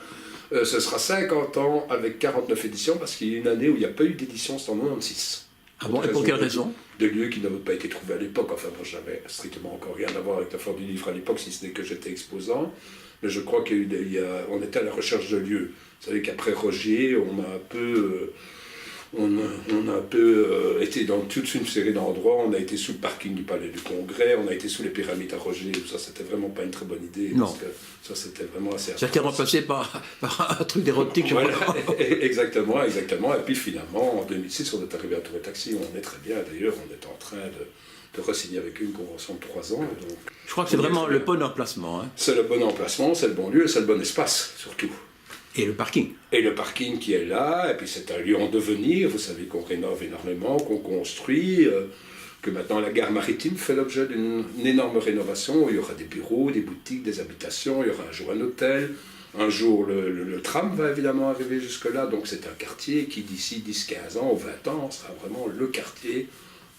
[SPEAKER 8] ce sera 50 ans avec 49 éditions, parce qu'il y a une année où il n'y a pas eu d'édition, c'est en 96.
[SPEAKER 2] Ah bon, et pour quelle raison?
[SPEAKER 8] Des lieux qui n'avaient pas été trouvés à l'époque. Enfin, moi, j'avais strictement encore rien à voir avec la Foire du livre à l'époque, si ce n'est que j'étais exposant. Mais je crois on était à la recherche de lieux. Vous savez qu'après Rogier, on a un peu été dans toute une série d'endroits. On a été sous le parking du Palais du Congrès, on a été sous les pyramides à Rogier. Ça, c'était vraiment pas une très bonne idée.
[SPEAKER 2] Non.
[SPEAKER 8] Parce que ça, c'était vraiment assez...
[SPEAKER 2] Ça a été remplacé par un truc d'érotique, je
[SPEAKER 8] Voilà,
[SPEAKER 2] crois.
[SPEAKER 8] exactement. Et puis finalement, en 2006, on est arrivé à Tour et Taxi. On est très bien. D'ailleurs, on est en train de re-signer avec eux une convention de 3 ans. Donc,
[SPEAKER 2] Je crois que c'est vraiment le bon emplacement. Hein.
[SPEAKER 8] c'est le bon emplacement, c'est le bon lieu, c'est le bon espace, surtout.
[SPEAKER 2] Et le parking.
[SPEAKER 8] Et le parking qui est là, et puis c'est un lieu en devenir, vous savez qu'on rénove énormément, qu'on construit, que maintenant la gare maritime fait l'objet d'une énorme rénovation. Il y aura des bureaux, des boutiques, des habitations, il y aura un jour un hôtel, un jour le tram va évidemment arriver jusque-là, donc c'est un quartier qui d'ici 10-15 ans ou 20 ans sera vraiment le quartier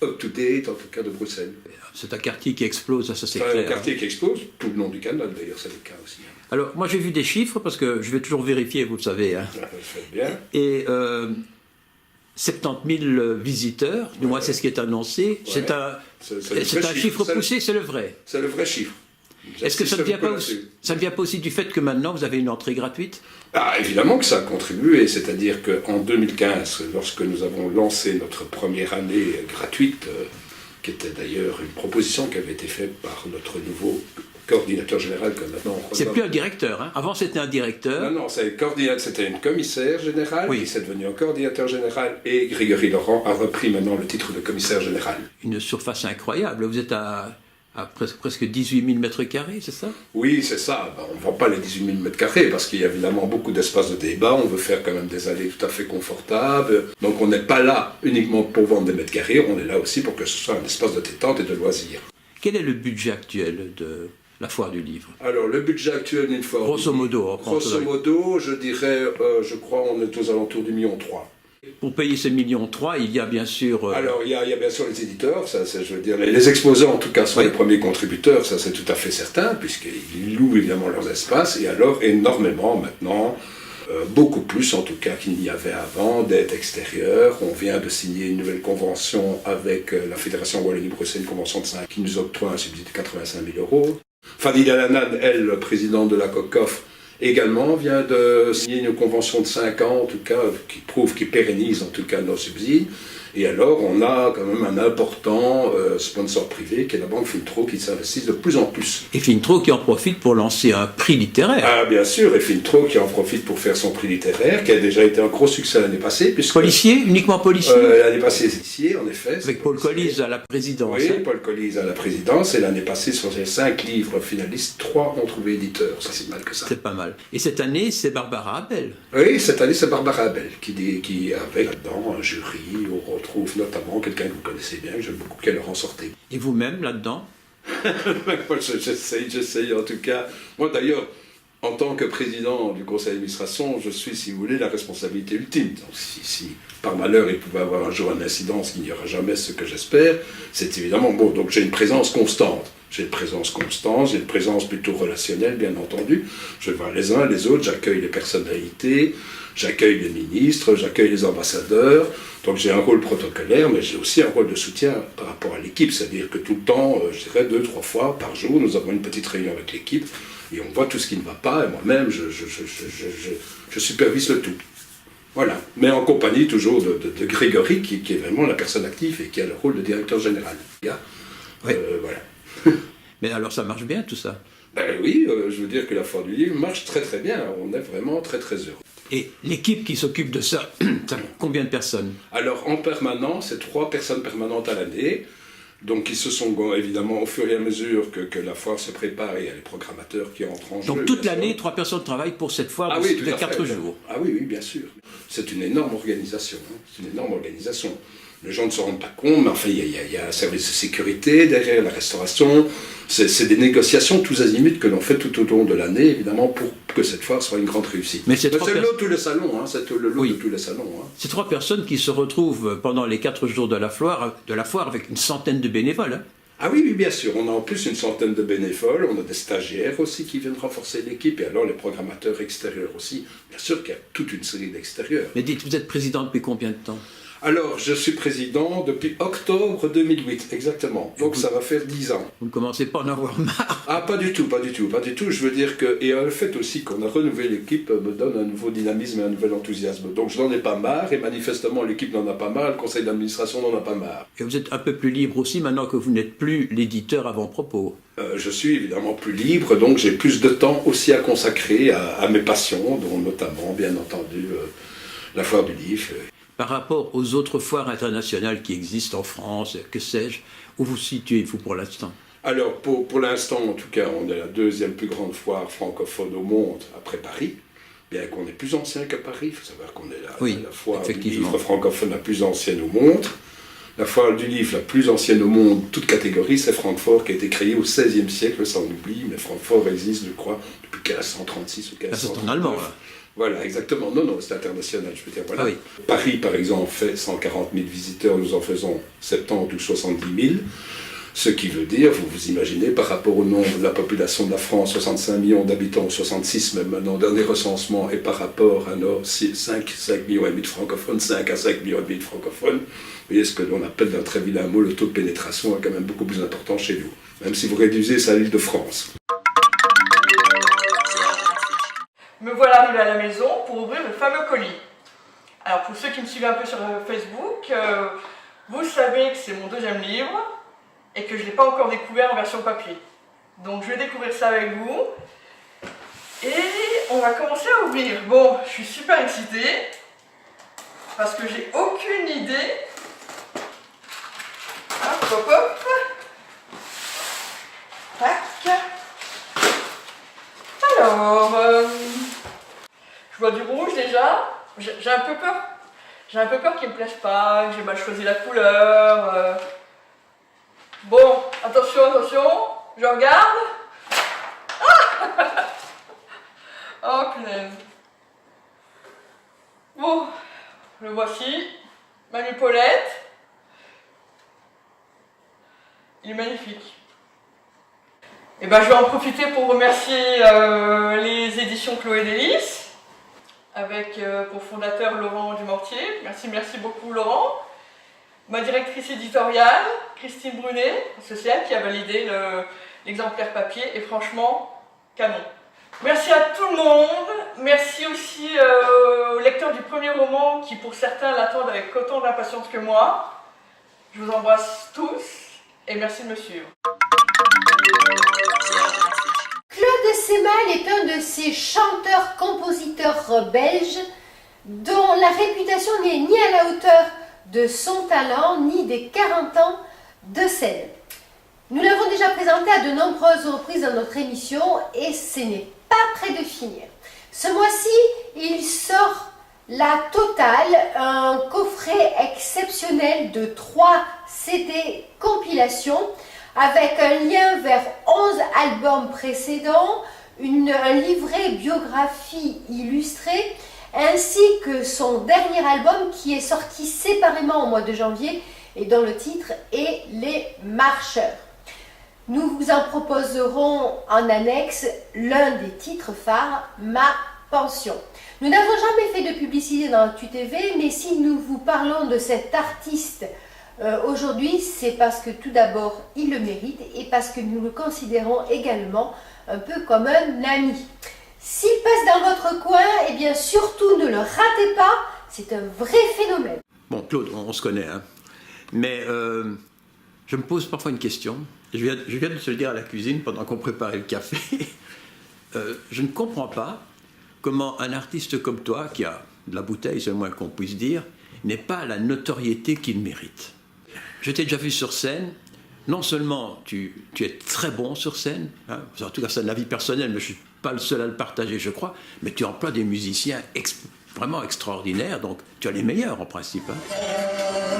[SPEAKER 8] up-to-date, en tout cas de Bruxelles.
[SPEAKER 2] C'est un quartier qui explose, ça c'est
[SPEAKER 8] Enfin,
[SPEAKER 2] clair.
[SPEAKER 8] un quartier qui explose, tout le long du canal d'ailleurs, c'est le cas aussi.
[SPEAKER 2] Alors, moi j'ai vu des chiffres, parce que je vais toujours vérifier, vous le savez. Hein.
[SPEAKER 8] Ça fait bien.
[SPEAKER 2] Et 70 000 visiteurs, du moins c'est ce qui est annoncé.
[SPEAKER 8] Ouais.
[SPEAKER 2] C'est un
[SPEAKER 8] vrai
[SPEAKER 2] chiffre poussé, c'est le vrai.
[SPEAKER 8] C'est le vrai chiffre.
[SPEAKER 2] Est-ce que ça ne
[SPEAKER 8] J'insiste
[SPEAKER 2] vient
[SPEAKER 8] un
[SPEAKER 2] pas
[SPEAKER 8] peu
[SPEAKER 2] aussi,
[SPEAKER 8] là-dessus.
[SPEAKER 2] ça ne vient pas aussi du fait que maintenant vous avez une entrée gratuite?
[SPEAKER 8] Ah, évidemment que ça a contribué, c'est-à-dire qu'en 2015, lorsque nous avons lancé notre première année gratuite, qui était d'ailleurs une proposition qui avait été faite par notre nouveau coordinateur général, que maintenant on
[SPEAKER 2] C'est
[SPEAKER 8] renomme.
[SPEAKER 2] plus un directeur, hein. Avant c'était un directeur.
[SPEAKER 8] Non, c'était une commissaire générale,
[SPEAKER 2] Oui.
[SPEAKER 8] qui s'est devenue un coordinateur général, et Grégory Laurent a repris maintenant le titre de commissaire général.
[SPEAKER 2] Une surface incroyable. Vous êtes à presque 18 000 mètres carrés, c'est ça?
[SPEAKER 8] Oui, c'est ça. Ben, on ne vend pas les 18 000 mètres carrés parce qu'il y a évidemment beaucoup d'espace de débat. On veut faire quand même des allées tout à fait confortables. Donc on n'est pas là uniquement pour vendre des mètres carrés, on est là aussi pour que ce soit un espace de détente et de loisirs.
[SPEAKER 2] Quel est le budget actuel de la Foire du Livre?
[SPEAKER 8] Alors le budget actuel d'une fois...
[SPEAKER 2] Grosso modo.
[SPEAKER 8] Grosso modo, je dirais, je crois on est aux alentours du 1,3 million.
[SPEAKER 2] Pour payer ces 1,3 millions, il y a bien sûr...
[SPEAKER 8] Alors, il y a bien sûr les éditeurs, ça, je veux dire, les exposants en tout cas sont
[SPEAKER 2] Oui.
[SPEAKER 8] les premiers contributeurs, ça c'est tout à fait certain, puisqu'ils louent évidemment leurs espaces, et alors énormément maintenant, beaucoup plus en tout cas qu'il n'y avait avant, d'aides extérieures. On vient de signer une nouvelle convention avec la Fédération Wallonie-Bruxelles, une convention de 5 qui nous octroie un subside de 85 000 €. Fanny Dalanan, elle, présidente de la COCOF, également vient de signer une convention de 5 ans, en tout cas, qui pérennise en tout cas nos subsides. Et alors, on a quand même un important sponsor privé, qui est la banque Fintro, qui s'investit de plus en plus.
[SPEAKER 2] Et Fintro qui en profite pour lancer un prix littéraire.
[SPEAKER 8] Ah, bien sûr, et Fintro qui en profite pour faire son prix littéraire, qui a déjà été un gros succès l'année passée. Puisque,
[SPEAKER 2] Policier, uniquement policier.
[SPEAKER 8] l'année passée, c'est ici, en effet.
[SPEAKER 2] Avec Paul Collis à la présidence.
[SPEAKER 8] Oui,
[SPEAKER 2] hein.
[SPEAKER 8] Paul Collis à la présidence, et l'année passée, sur les 5 livres finalistes, 3 ont trouvé éditeur. Ça, c'est mal que ça.
[SPEAKER 2] C'est pas mal. Et cette année, c'est Barbara Abel.
[SPEAKER 8] Oui, cette année, c'est Barbara Abel qui avait là-dedans un jury. On retrouve notamment quelqu'un que vous connaissez bien, que j'aime beaucoup, qui est Laurent Sorté.
[SPEAKER 2] Et vous-même, là-dedans?
[SPEAKER 8] Moi, j'essaye en tout cas. Moi, d'ailleurs, en tant que président du conseil d'administration, je suis, si vous voulez, la responsabilité ultime. Donc, si par malheur il pouvait avoir un jour un incident, ce qui n'y aura jamais, ce que j'espère, c'est évidemment bon. Donc j'ai une présence constante. J'ai une présence plutôt relationnelle, bien entendu. Je vais voir les uns, les autres, j'accueille les personnalités, j'accueille les ministres, j'accueille les ambassadeurs. Donc j'ai un rôle protocolaire, mais j'ai aussi un rôle de soutien par rapport à l'équipe. C'est-à-dire que tout le temps, je dirais 2-3 fois par jour, nous avons une petite réunion avec l'équipe et on voit tout ce qui ne va pas. Et moi-même, je supervise le tout. Voilà. Mais en compagnie toujours de Grégory, qui est vraiment la personne active et qui a le rôle de directeur général.
[SPEAKER 2] Oui.
[SPEAKER 8] Voilà.
[SPEAKER 2] Mais alors ça marche bien tout ça?
[SPEAKER 8] Ben oui, je veux dire que la Foire du Livre marche très très bien. On est vraiment très très heureux.
[SPEAKER 2] Et l'équipe qui s'occupe de ça, ça combien de personnes?
[SPEAKER 8] Alors en permanence, c'est 3 personnes permanentes à l'année. Donc qui se sont évidemment au fur et à mesure que la foire se prépare, il y a les programmateurs qui entrent en jeu.
[SPEAKER 2] Donc toute
[SPEAKER 8] bien
[SPEAKER 2] l'année,
[SPEAKER 8] sûr.
[SPEAKER 2] 3 personnes travaillent pour cette foire
[SPEAKER 8] Ah oui, tout
[SPEAKER 2] de
[SPEAKER 8] à fait.
[SPEAKER 2] 4 jours.
[SPEAKER 8] Ah oui, oui, bien sûr. C'est une énorme organisation. C'est une énorme organisation. Les gens ne se rendent pas compte, mais enfin, il y a un service de sécurité derrière, la restauration. C'est des négociations tous azimuts que l'on fait tout au long de l'année, évidemment, pour que cette foire soit une grande réussite.
[SPEAKER 2] Mais c'est
[SPEAKER 8] le lot de tous les salons, hein, c'est le lot de tous les salons. Hein.
[SPEAKER 2] C'est 3 personnes qui se retrouvent pendant les 4 jours de la foire avec une centaine de bénévoles. Hein.
[SPEAKER 8] Ah oui, bien sûr. On a en plus une centaine de bénévoles, on a des stagiaires aussi qui viennent renforcer l'équipe, et alors les programmateurs extérieurs aussi. Bien sûr qu'il y a toute une série d'extérieurs.
[SPEAKER 2] Mais dites, vous êtes président depuis combien de temps?
[SPEAKER 8] Alors, je suis président depuis octobre 2008, exactement. Donc ça va faire 10 ans.
[SPEAKER 2] Vous ne commencez pas à en avoir marre?
[SPEAKER 8] Ah, pas du tout. Je veux dire que, et le fait aussi qu'on a renouvelé l'équipe me donne un nouveau dynamisme et un nouvel enthousiasme. Donc je n'en ai pas marre, et manifestement l'équipe n'en a pas marre, le conseil d'administration n'en a pas marre.
[SPEAKER 2] Et vous êtes un peu plus libre aussi maintenant que vous n'êtes plus l'éditeur avant-propos.
[SPEAKER 8] Je suis évidemment plus libre, donc j'ai plus de temps aussi à consacrer à mes passions, dont notamment, bien entendu, la foire du livre.
[SPEAKER 2] Par rapport aux autres foires internationales qui existent en France, que sais-je, où vous situez-vous pour l'instant?
[SPEAKER 8] Alors, pour l'instant, en tout cas, on est la 2e plus grande foire francophone au monde, après Paris. Bien qu'on est plus ancien que Paris, il faut savoir qu'on est la foire du livre francophone la plus ancienne au monde. La foire du livre la plus ancienne au monde, toute catégorie, c'est Francfort, qui a été créée au XVIe siècle, ça on oublie, mais Francfort existe, je crois, depuis 1536 ou 1539.
[SPEAKER 2] C'est en allemand, là.
[SPEAKER 8] Voilà, exactement. Non, c'est international, je veux dire. Voilà.
[SPEAKER 2] Ah oui.
[SPEAKER 8] Paris, par exemple, fait 140 000 visiteurs, nous en faisons 70 ou 70 000. Ce qui veut dire, vous imaginez, par rapport au nombre de la population de la France, 65 millions d'habitants, 66 même maintenant, dernier recensement, et par rapport à nos 5 millions et demi de francophones, 5 à 5 millions et demi de francophones, vous voyez ce que l'on appelle d'un très vilain mot, le taux de pénétration est quand même beaucoup plus important chez nous, même si vous réduisez ça à l'île de France.
[SPEAKER 10] Me voilà arrivé à la maison pour ouvrir le fameux colis. Alors pour ceux qui me suivent un peu sur Facebook, vous savez que c'est mon 2e livre et que je ne l'ai pas encore découvert en version papier. Donc je vais découvrir ça avec vous et on va commencer à ouvrir. Bon, je suis super excitée parce que j'ai aucune idée. Hop, hop, hop. Tac. Alors, je vois du rouge déjà. J'ai un peu peur. J'ai un peu peur qu'il ne me plaise pas, que j'ai mal choisi la couleur. Bon, attention, je regarde. Ah oh, punaise. Bon, le voici. Mamie Paulette. Il est magnifique. Et ben, je vais en profiter pour remercier les éditions Chloé Délices, avec pour fondateur Laurent Dumortier. Merci beaucoup Laurent. Ma directrice éditoriale, Christine Brunet, sociale, qui a validé l'exemplaire papier, et franchement, canon. Merci à tout le monde, merci aussi aux lecteurs du premier roman qui pour certains l'attendent avec autant d'impatience que moi. Je vous embrasse tous et merci de me suivre.
[SPEAKER 1] Claude Semal est un de ces chanteurs-compositeurs belges dont la réputation n'est ni à la hauteur de son talent, ni des 40 ans de scène. Nous l'avons déjà présenté à de nombreuses reprises dans notre émission et ce n'est pas près de finir. Ce mois-ci, il sort la totale, un coffret exceptionnel de 3 CD compilations avec un lien vers 11 albums précédents, un livret biographie illustré, ainsi que son dernier album qui est sorti séparément au mois de janvier et dont le titre est Les Marcheurs. Nous vous en proposerons en annexe l'un des titres phares, Ma Pension. Nous n'avons jamais fait de publicité dans Actu TV, mais si nous vous parlons de cet artiste aujourd'hui, c'est parce que tout d'abord, il le mérite et parce que nous le considérons également un peu comme un ami. S'il passe dans votre coin, eh bien surtout ne le ratez pas, c'est un vrai phénomène.
[SPEAKER 2] Bon, Claude, on se connaît, hein. Mais je me pose parfois une question. Je viens de se le dire à la cuisine pendant qu'on préparait le café. Je ne comprends pas comment un artiste comme toi, qui a de la bouteille, c'est le moins qu'on puisse dire, n'ait pas la notoriété qu'il mérite. Je t'ai déjà vu sur scène. Non seulement tu es très bon sur scène, hein, en tout cas c'est de la vie personnelle, mais je ne suis pas le seul à le partager, je crois, mais tu emploies des musiciens vraiment extraordinaires, donc tu as les meilleurs en principe. Hein.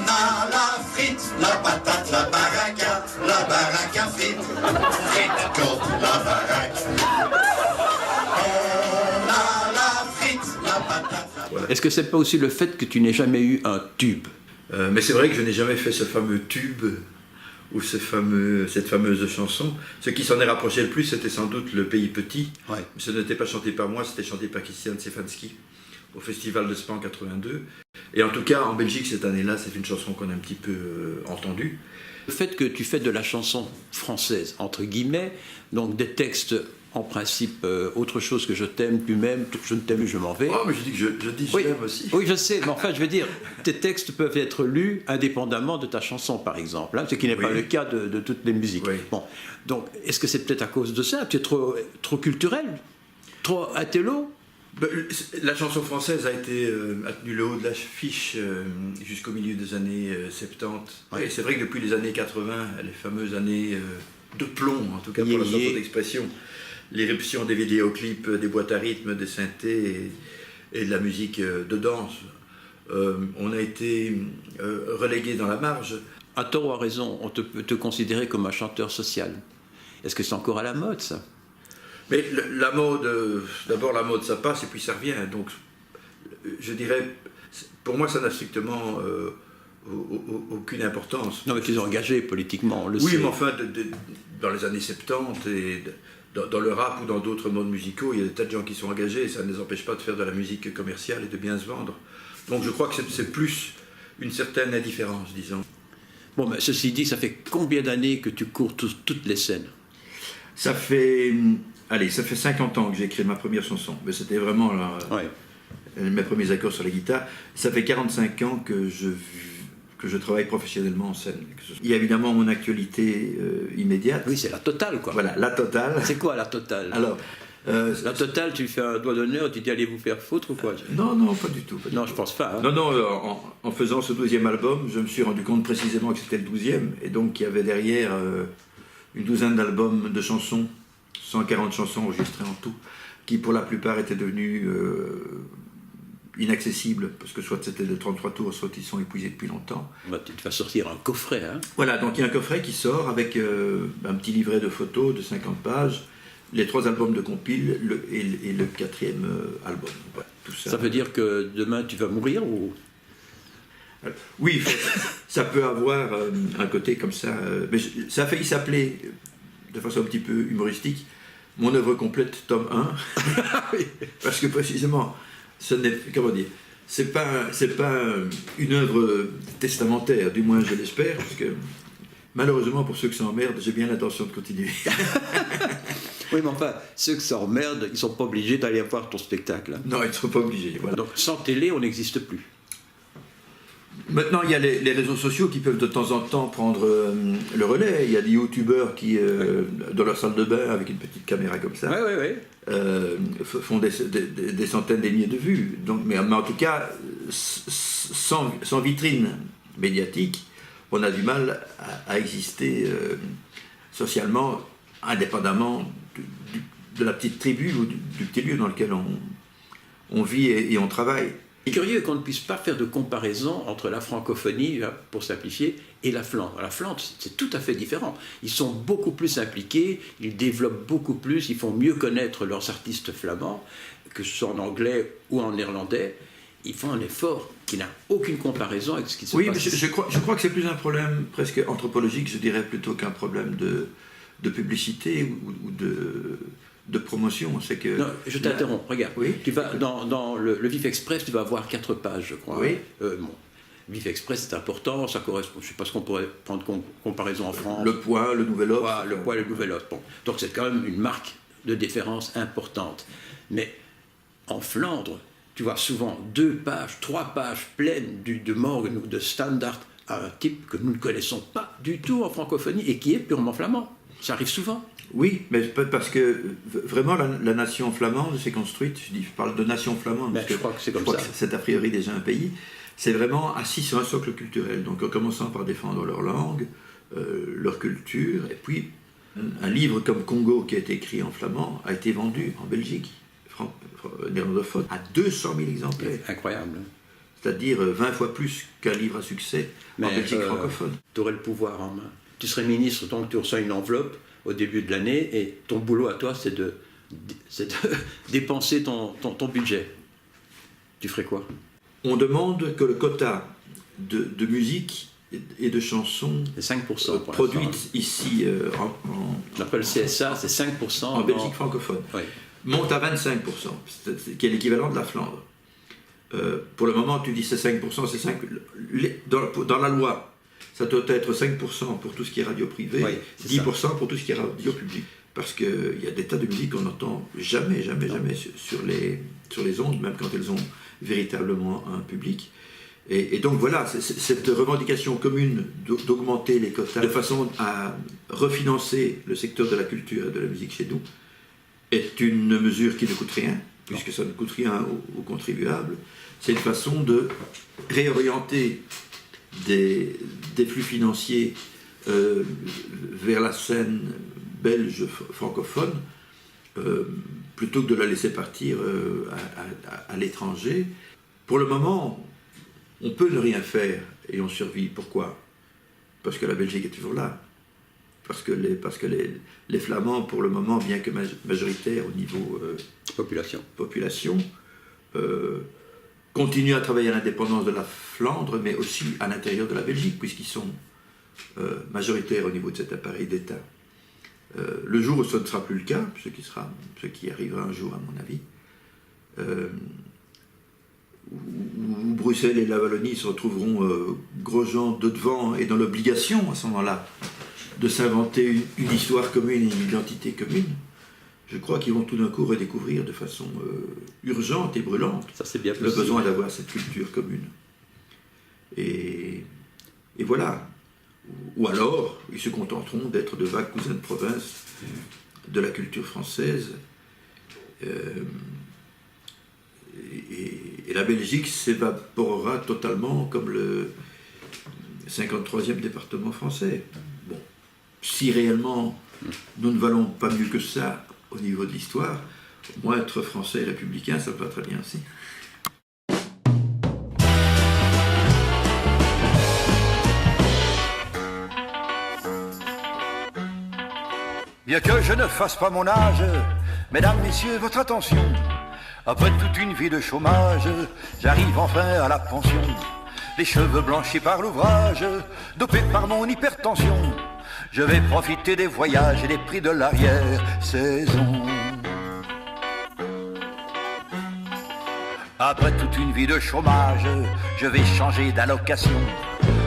[SPEAKER 11] a la frite, la patate, la baraque à frites. Frites contre la baraque. On a la frite, la patate, la baraque.
[SPEAKER 2] Est-ce que c'est pas aussi le fait que tu n'aies jamais eu un tube?
[SPEAKER 12] Mais c'est vrai que je n'ai jamais fait ce fameux tube ou cette fameuse chanson. Ce qui s'en est rapproché le plus, c'était sans doute Le Pays Petit.
[SPEAKER 2] Ouais.
[SPEAKER 12] Mais ce n'était pas chanté par moi, c'était chanté par Christian Stefanski au Festival de Spa en 82. Et en tout cas, en Belgique, cette année-là, c'est une chanson qu'on a un petit peu entendue.
[SPEAKER 2] Le fait que tu fais de la chanson française, entre guillemets, donc des textes en principe autre chose que je t'aime, tu m'aimes, je ne t'aime plus, je m'en vais.
[SPEAKER 12] Oh, mais je dis que je dis je t'aime aussi.
[SPEAKER 2] Oui, je sais, mais enfin, je veux dire, tes textes peuvent être lus indépendamment de ta chanson, par exemple, hein, ce qui n'est pas le cas de toutes les musiques.
[SPEAKER 12] Oui.
[SPEAKER 2] Bon, donc, est-ce que c'est peut-être à cause de ça? Tu es trop culturel? Trop intello?
[SPEAKER 12] La chanson française a tenu le haut de l'affiche jusqu'au milieu des années 70.
[SPEAKER 2] Ouais.
[SPEAKER 12] Et c'est vrai que depuis les années 80, les fameuses années de plomb, en tout cas pour la chanson d'expression, l'éruption des vidéoclips, des boîtes à rythme, des synthés et de la musique de danse, on a été relégué dans la marge.
[SPEAKER 2] À tort ou à raison, on peut te considérer comme un chanteur social. Est-ce que c'est encore à la mode, ça?
[SPEAKER 12] Mais la mode, d'abord la mode ça passe et puis ça revient, donc je dirais, pour moi ça n'a strictement aucune importance.
[SPEAKER 2] Non mais tu es engagé politiquement, on le sait.
[SPEAKER 12] Oui, mais enfin, dans les années 70 et dans le rap ou dans d'autres modes musicaux, il y a des tas de gens qui sont engagés et ça ne les empêche pas de faire de la musique commerciale et de bien se vendre. Donc je crois que c'est plus une certaine indifférence, disons.
[SPEAKER 2] Bon, mais ceci dit, ça fait combien d'années que tu cours toutes les scènes?
[SPEAKER 12] Ça fait 50 ans que j'ai écrit ma première chanson, mais c'était vraiment mes premiers accords sur la guitare. Ça fait 45 ans que je travaille professionnellement en scène. Il y a évidemment mon actualité immédiate.
[SPEAKER 2] Oui, c'est la totale, quoi.
[SPEAKER 12] Voilà, la totale.
[SPEAKER 2] C'est quoi la totale?
[SPEAKER 12] Alors,
[SPEAKER 2] la totale, tu fais un doigt d'honneur, tu dis allez vous faire foutre ou quoi?
[SPEAKER 12] Non, pas du tout.
[SPEAKER 2] Non, je pense pas. Hein.
[SPEAKER 12] Non, en faisant ce 12e album, je me suis rendu compte précisément que c'était le 12e, et donc qu'il y avait derrière une douzaine d'albums de chansons, 140 chansons enregistrées en tout, qui pour la plupart étaient devenues inaccessibles, parce que soit c'était de 33 tours, soit ils sont épuisés depuis longtemps.
[SPEAKER 2] Bah, tu te vas sortir un coffret, hein?
[SPEAKER 12] Voilà, donc il y a un coffret qui sort avec un petit livret de photos de 50 pages, les 3 albums de compile et le 4e album. Voilà, tout ça.
[SPEAKER 2] Ça veut dire que demain tu vas mourir ou...
[SPEAKER 12] Oui, ça peut avoir un côté comme ça, mais ça a failli s'appeler, de façon un petit peu humoristique, mon œuvre complète, tome 1, parce que précisément, ce n'est, comment dire, c'est pas une œuvre testamentaire, du moins je l'espère, parce que malheureusement pour ceux que ça emmerde, j'ai bien l'intention de continuer.
[SPEAKER 2] Oui, mais enfin, ceux que ça emmerde, ils ne sont pas obligés d'aller voir ton spectacle. Hein.
[SPEAKER 12] Non, ils ne sont pas obligés. Voilà.
[SPEAKER 2] Donc sans télé, on n'existe plus.
[SPEAKER 12] Maintenant, il y a les réseaux sociaux qui peuvent de temps en temps prendre le relais. Il y a des youtubeurs qui, dans leur salle de bain, avec une petite caméra comme ça, font des centaines, des milliers de vues. Donc, mais en tout cas, sans vitrine médiatique, on a du mal à exister socialement, indépendamment de la petite tribu ou du petit lieu dans lequel on vit et on travaille.
[SPEAKER 2] C'est curieux qu'on ne puisse pas faire de comparaison entre la francophonie, pour simplifier, et la Flandre. La Flandre, c'est tout à fait différent. Ils sont beaucoup plus impliqués, ils développent beaucoup plus, ils font mieux connaître leurs artistes flamands, que ce soit en anglais ou en néerlandais. Ils font un effort qui n'a aucune comparaison avec ce qui se passe.
[SPEAKER 12] Oui, mais je crois que c'est plus un problème presque anthropologique, je dirais, plutôt qu'un problème de publicité ou de promotion. C'est que
[SPEAKER 2] non, je t'interromps, regarde.
[SPEAKER 12] Oui.
[SPEAKER 2] Tu vas dans le Vif Express, tu vas avoir 4 pages, je crois.
[SPEAKER 12] Oui.
[SPEAKER 2] Bon. Vif Express, c'est important, ça correspond, je ne sais pas ce qu'on pourrait prendre comparaison en France.
[SPEAKER 12] Le Point, le Nouvel Obs.
[SPEAKER 2] Le Point, le Nouvel Obs. Bon. Donc c'est quand même une marque de différence importante. Mais en Flandre, tu vois souvent 2 pages, 3 pages pleines de Morgen ou de Standard à un type que nous ne connaissons pas du tout en francophonie et qui est purement flamand. Ça arrive souvent.
[SPEAKER 12] Oui, mais parce que vraiment la nation flamande s'est construite, je parle de nation flamande, parce
[SPEAKER 2] je crois que c'est comme ça.
[SPEAKER 12] C'est a priori déjà un pays, c'est vraiment assis sur un socle culturel, donc en commençant par défendre leur langue, leur culture, et puis un livre comme Congo qui a été écrit en flamand a été vendu en Belgique, néerlandophone, à 200 000 exemplaires.
[SPEAKER 2] Incroyable.
[SPEAKER 12] c'est-à-dire 20 fois plus qu'un livre à succès en Belgique francophone.
[SPEAKER 2] Tu aurais le pouvoir en main. Tu serais ministre, donc tu reçois une enveloppe au début de l'année et ton boulot à toi, c'est de dépenser ton budget. Tu ferais quoi?
[SPEAKER 12] On demande que le quota de musique et de chansons
[SPEAKER 2] 5%
[SPEAKER 12] produites ici
[SPEAKER 2] d'après le CSA, c'est 5%
[SPEAKER 12] en Belgique francophone.
[SPEAKER 2] Oui.
[SPEAKER 12] Monte à 25%, qui est l'équivalent de la Flandre. Pour le moment, tu dis c'est 5%, c'est 5%. Dans la loi, ça doit être 5% pour tout ce qui est radio privé, oui, 10% ça. Pour tout ce qui est radio public. Parce qu'il y a des tas de musiques qu'on n'entend jamais sur les ondes, même quand elles ont véritablement un public. Et donc voilà, cette revendication commune d'augmenter les quotas de façon à refinancer le secteur de la culture et de la musique chez nous est une mesure qui ne coûte rien, puisque ça ne coûte rien aux contribuables. C'est une façon de réorienter des flux financiers vers la scène belge francophone, plutôt que de la laisser partir à l'étranger. Pour le moment, on peut ne rien faire et on survit. Pourquoi? Parce que la Belgique est toujours là. Parce que les Flamands, pour le moment, bien que majoritaires au niveau population continuent à travailler à l'indépendance de la Flandre, mais aussi à l'intérieur de la Belgique, puisqu'ils sont majoritaires au niveau de cet appareil d'État. Le jour où ce ne sera plus le cas, ce qui arrivera un jour à mon avis, où Bruxelles et la Wallonie se retrouveront gros-gens de devant et dans l'obligation à ce moment-là de s'inventer une histoire commune et une identité commune, je crois qu'ils vont tout d'un coup redécouvrir de façon urgente et brûlante le besoin d'avoir cette culture commune. Et voilà. Ou alors, ils se contenteront d'être de vagues cousins de province de la culture française. Et la Belgique s'évaporera totalement comme le 53e département français. Bon, si réellement nous ne valons pas mieux que ça au niveau de l'histoire, moi être français et républicain, ça me va très bien aussi.
[SPEAKER 13] Bien que je ne fasse pas mon âge, mesdames, messieurs, votre attention. Après toute une vie de chômage, j'arrive enfin à la pension. Les cheveux blanchis par l'ouvrage, dopé par mon hypertension. Je vais profiter des voyages et des prix de l'arrière-saison. Après toute une vie de chômage, je vais changer d'allocation.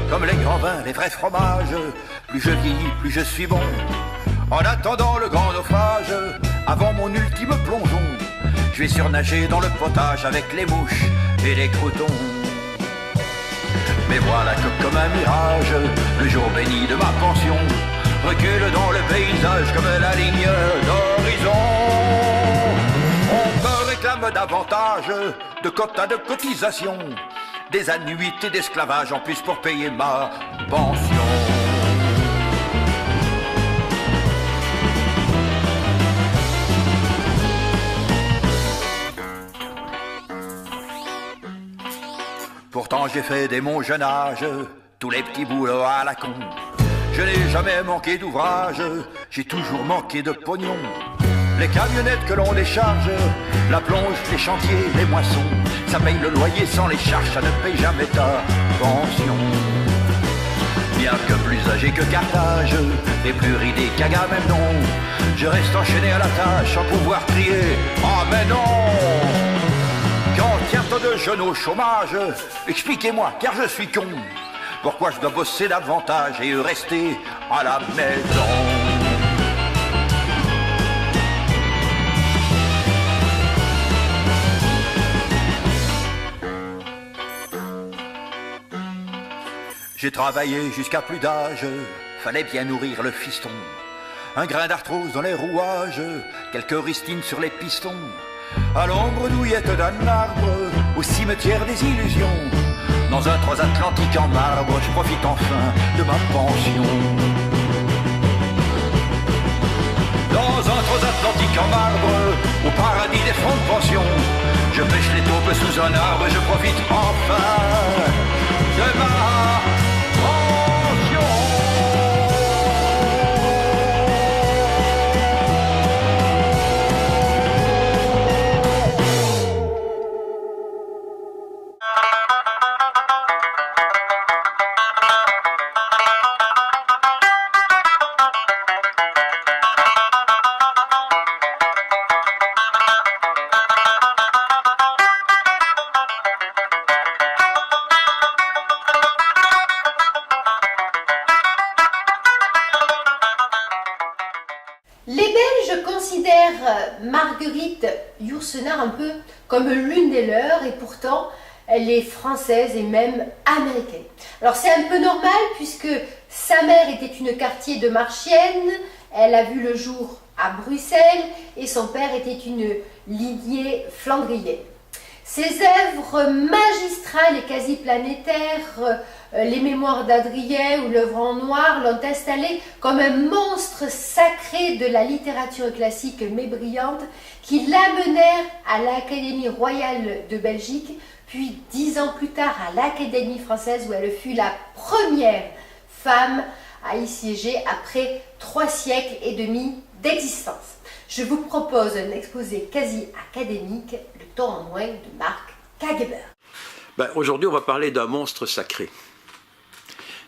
[SPEAKER 13] Comme les grands vins, les vrais fromages, plus je vieillis, plus je suis bon. En attendant le grand naufrage, avant mon ultime plongeon, je vais surnager dans le potage avec les mouches et les croutons. Mais voilà que comme un mirage, le jour béni de ma pension recule dans le paysage comme la ligne d'horizon. On me réclame davantage de quotas de cotisation, des annuités d'esclavage en plus pour payer ma pension. Pourtant j'ai fait dès mon jeune âge tous les petits boulots à la con. Je n'ai jamais manqué d'ouvrage, j'ai toujours manqué de pognon. Les camionnettes que l'on décharge, la plonge, les chantiers, les moissons, ça paye le loyer sans les charges, ça ne paye jamais ta pension. Bien que plus âgé que Carthage, et plus ridé qu'Agamemnon, je reste enchaîné à la tâche sans pouvoir crier « Ah mais non !» Quand tient tant de jeunes au chômage, expliquez-moi, car je suis con, pourquoi je dois bosser davantage et rester à la maison. J'ai travaillé jusqu'à plus d'âge, fallait bien nourrir le fiston. Un grain d'arthrose dans les rouages, quelques ristines sur les pistons. À l'ombre douillette d'un arbre, au cimetière des illusions. Dans un transatlantique en marbre, je profite enfin de ma pension. Dans un transatlantique en marbre, au paradis des fonds de pension, Je pêche les taupes sous un arbre et je profite enfin de ma
[SPEAKER 1] Les Belges considèrent Marguerite Yourcenar un peu comme l'une des leurs et pourtant elle est française et même américaine. Alors c'est un peu normal puisque sa mère était une quartier de Marchienne, elle a vu le jour à Bruxelles et son père était une lignée flandrienne. Ses œuvres magistrales et quasi planétaires, les mémoires d'Adrien ou l'œuvre en noir l'ont installé comme un monstre sacré de la littérature classique mais brillante qui l'amenèrent à l'Académie royale de Belgique, puis 10 ans plus tard à l'Académie française où elle fut la première femme à y siéger après 3 siècles et demi d'existence. Je vous propose un exposé quasi académique, Le temps en moins de Marc Kageber.
[SPEAKER 2] Aujourd'hui, on va parler d'un monstre sacré.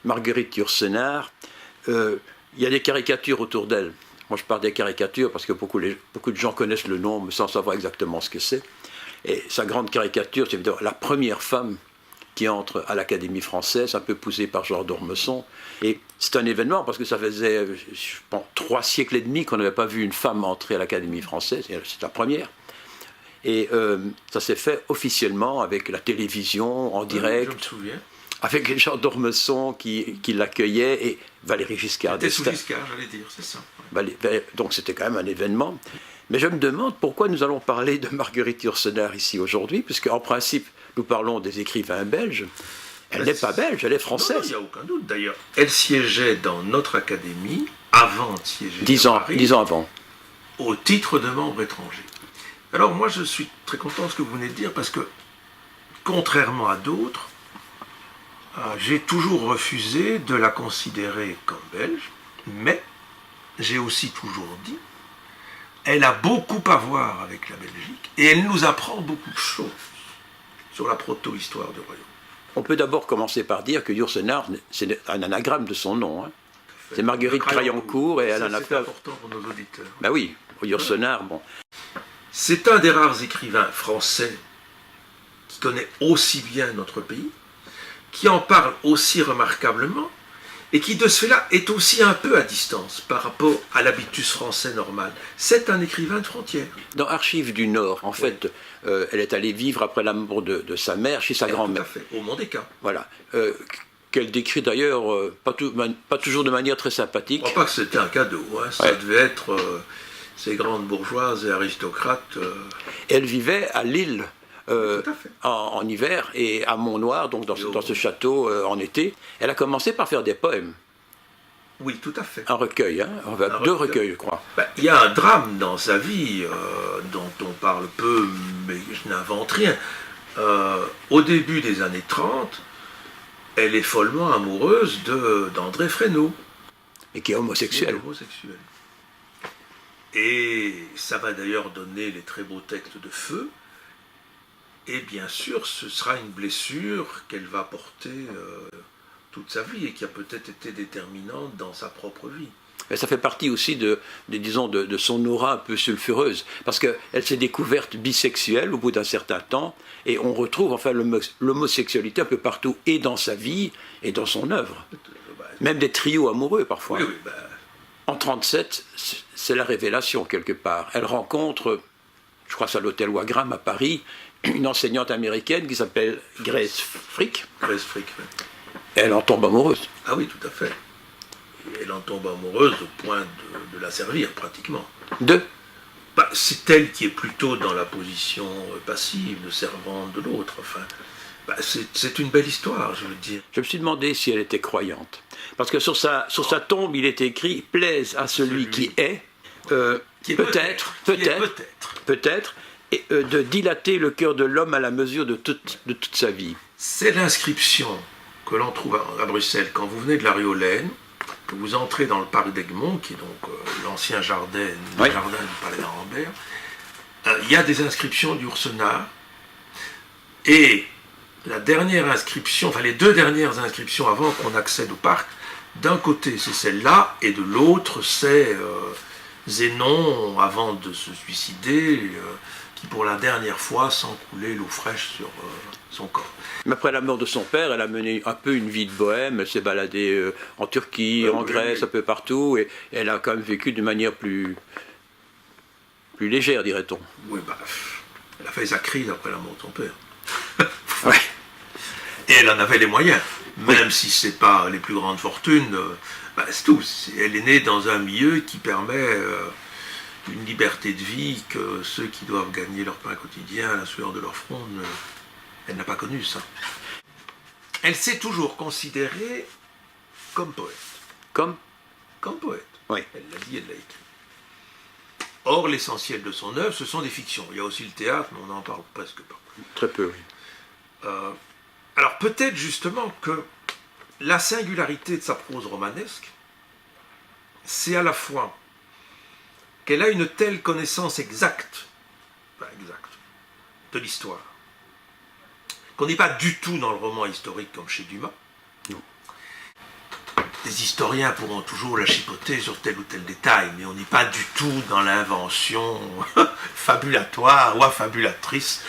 [SPEAKER 2] Marguerite Yourcenar, il y a des caricatures autour d'elle. Moi, je parle des caricatures parce que beaucoup de gens connaissent le nom, mais sans savoir exactement ce que c'est. Et sa grande caricature, c'est évidemment la première femme qui entre à l'Académie française, un peu poussée par Georges d'Ormesson. Et c'est un événement parce que ça faisait, je pense, 3 siècles et demi qu'on n'avait pas vu une femme entrer à l'Académie française. C'est la première. Et ça s'est fait officiellement avec la télévision, en direct.
[SPEAKER 14] Je me souviens.
[SPEAKER 2] Avec Georges d'Ormesson qui l'accueillait et Valéry Giscard
[SPEAKER 14] d'Estaing.
[SPEAKER 2] C'était
[SPEAKER 14] sous Giscard, j'allais dire, c'est ça.
[SPEAKER 2] Donc c'était quand même un événement. Mais je me demande pourquoi nous allons parler de Marguerite Yourcenar ici aujourd'hui, puisque en principe, nous parlons des écrivains belges. Elle n'est pas belge, elle est française.
[SPEAKER 14] Non, il n'y a aucun doute. D'ailleurs, elle siégeait dans notre académie avant de siéger
[SPEAKER 2] 10 ans, 10 ans avant.
[SPEAKER 14] Au titre de membre étranger. Alors moi, je suis très content de ce que vous venez de dire, parce que, contrairement à d'autres, j'ai toujours refusé de la considérer comme belge, mais j'ai aussi toujours dit, elle a beaucoup à voir avec la Belgique, et elle nous apprend beaucoup de choses sur la proto-histoire du royaume.
[SPEAKER 2] On peut d'abord commencer par dire que Yourcenar, c'est un anagramme de son nom. Hein. C'est Marguerite Crayancourt, et elle en a fait...
[SPEAKER 14] C'est important pour nos auditeurs.
[SPEAKER 2] Ben oui, Yourcenar, bon.
[SPEAKER 14] C'est un des rares écrivains français qui connaît aussi bien notre pays, qui en parle aussi remarquablement, et qui de ce fait-là est aussi un peu à distance par rapport à l'habitus français normal. C'est un écrivain de frontière.
[SPEAKER 2] Dans Archives du Nord, en fait, elle est allée vivre après la mort de sa mère chez sa grand-mère.
[SPEAKER 14] Tout à fait, au Mont-des-Cats.
[SPEAKER 2] Voilà. Qu'elle décrit d'ailleurs pas toujours de manière très sympathique.
[SPEAKER 14] Je crois pas que c'était un cadeau, hein. Ça devait être ces grandes bourgeoises et aristocrates.
[SPEAKER 2] Elle vivait à Lille. En hiver et à Mont-Noir, donc dans ce château en été. Elle a commencé par faire des poèmes.
[SPEAKER 14] Oui, tout à fait.
[SPEAKER 2] Un recueil, hein, deux recueils, je crois.
[SPEAKER 14] Il y a un drame dans sa vie dont on parle peu, mais je n'invente rien. Au début des années 30, elle est follement amoureuse d'André Fresneau.
[SPEAKER 2] Et qui est homosexuel.
[SPEAKER 14] Et ça va d'ailleurs donner les très beaux textes de Feu. Et bien sûr, ce sera une blessure qu'elle va porter toute sa vie et qui a peut-être été déterminante dans sa propre vie.
[SPEAKER 2] Et ça fait partie aussi de son aura un peu sulfureuse, parce qu'elle s'est découverte bisexuelle au bout d'un certain temps, et on retrouve enfin l'homosexualité un peu partout, et dans sa vie, et dans son œuvre. Même des trios amoureux parfois.
[SPEAKER 14] Oui,
[SPEAKER 2] En 1937, c'est la révélation quelque part. Elle rencontre, je crois que c'est à l'hôtel Wagram à Paris, une enseignante américaine qui s'appelle Grace Frick.
[SPEAKER 14] Grace Frick, oui.
[SPEAKER 2] Elle en tombe amoureuse.
[SPEAKER 14] Ah oui, tout à fait. Et elle en tombe amoureuse au point de la servir, pratiquement. C'est elle qui est plutôt dans la position passive, de servante de l'autre. Enfin, c'est une belle histoire, je veux dire.
[SPEAKER 2] Je me suis demandé si elle était croyante. Parce que sur sa tombe, il est écrit « Plaise à celui qui est ». Peut-être. et, de dilater le cœur de l'homme à la mesure de toute sa vie.
[SPEAKER 14] C'est l'inscription que l'on trouve à Bruxelles quand vous venez de la rue Hollen, que vous entrez dans le parc d'Egmont, qui est donc l'ancien jardin du palais d'Arambert. Il y a des inscriptions d'Yourcenar, et la dernière inscription, enfin les deux dernières inscriptions avant qu'on accède au parc, d'un côté c'est celle-là, et de l'autre c'est Zénon, avant de se suicider, qui pour la dernière fois sent couler l'eau fraîche sur son corps.
[SPEAKER 2] Mais après la mort de son père, elle a mené un peu une vie de bohème, elle s'est baladée en Turquie, en Grèce, un peu partout, et elle a quand même vécu d'une manière plus légère, dirait-on.
[SPEAKER 14] Oui, bah, elle a fait sa crise après la mort de son père. Ouais. Et elle en avait les moyens, même si c'est pas les plus grandes fortunes, bah, c'est tout. Elle est née dans un milieu qui permet une liberté de vie que ceux qui doivent gagner leur pain quotidien à la sueur de leur front, elle n'a pas connu ça. Elle s'est toujours considérée comme poète.
[SPEAKER 2] Comme
[SPEAKER 14] poète.
[SPEAKER 2] Oui.
[SPEAKER 14] Elle l'a dit, elle l'a écrit. Or, l'essentiel de son œuvre, ce sont des fictions. Il y a aussi le théâtre, mais on n'en parle presque pas.
[SPEAKER 2] Très peu, oui.
[SPEAKER 14] Alors peut-être justement que la singularité de sa prose romanesque, c'est à la fois qu'elle a une telle connaissance exacte de l'histoire, qu'on n'est pas du tout dans le roman historique comme chez Dumas.
[SPEAKER 2] Non.
[SPEAKER 14] Les historiens pourront toujours la chipoter sur tel ou tel détail, mais on n'est pas du tout dans l'invention fabulatoire ou affabulatrice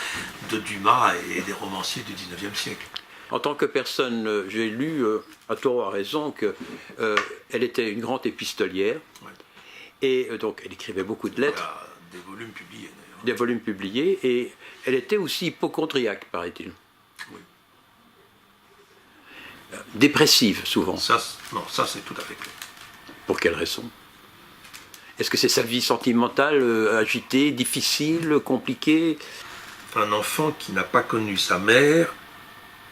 [SPEAKER 14] de Dumas et des romanciers du XIXe siècle.
[SPEAKER 2] En tant que personne, j'ai lu, à tort ou à raison, qu'elle était une grande épistolière, et donc elle écrivait beaucoup de lettres.
[SPEAKER 14] Des volumes publiés d'ailleurs.
[SPEAKER 2] Des volumes publiés, et elle était aussi hypocondriaque, paraît-il.
[SPEAKER 14] Oui.
[SPEAKER 2] Dépressive, souvent.
[SPEAKER 14] Ça c'est tout à fait clair.
[SPEAKER 2] Pour quelle raison? Est-ce que c'est sa vie sentimentale, agitée, difficile, compliquée?
[SPEAKER 14] Un enfant qui n'a pas connu sa mère,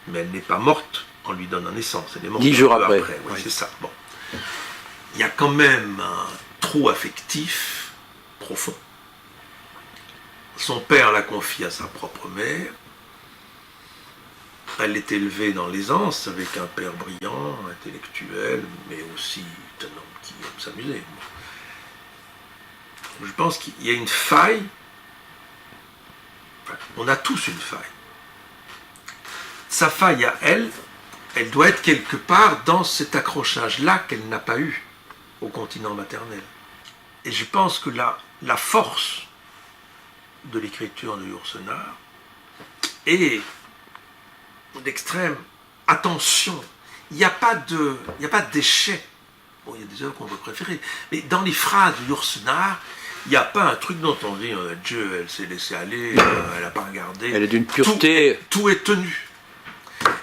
[SPEAKER 14] mais elle n'est pas morte, on lui donne naissance. Elle est morte
[SPEAKER 2] 10 jours après.
[SPEAKER 14] Oui, c'est ça. Bon. Il y a quand même un trou affectif profond. Son père la confie à sa propre mère. Elle est élevée dans l'aisance avec un père brillant, intellectuel, mais aussi un homme qui aime s'amuser. Je pense qu'il y a une faille. Enfin, on a tous une faille. Sa faille à elle doit être quelque part dans cet accrochage-là qu'elle n'a pas eu au continent maternel. Et je pense que la force de l'écriture de Yourcenar est d'extrême attention. Il n'y a pas de déchet. Bon, il y a des œuvres qu'on peut préférer, mais dans les phrases de Yourcenar, il n'y a pas un truc dont on dit Dieu, elle s'est laissée aller, elle n'a pas regardé.
[SPEAKER 2] Elle est d'une pureté.
[SPEAKER 14] Tout est tenu.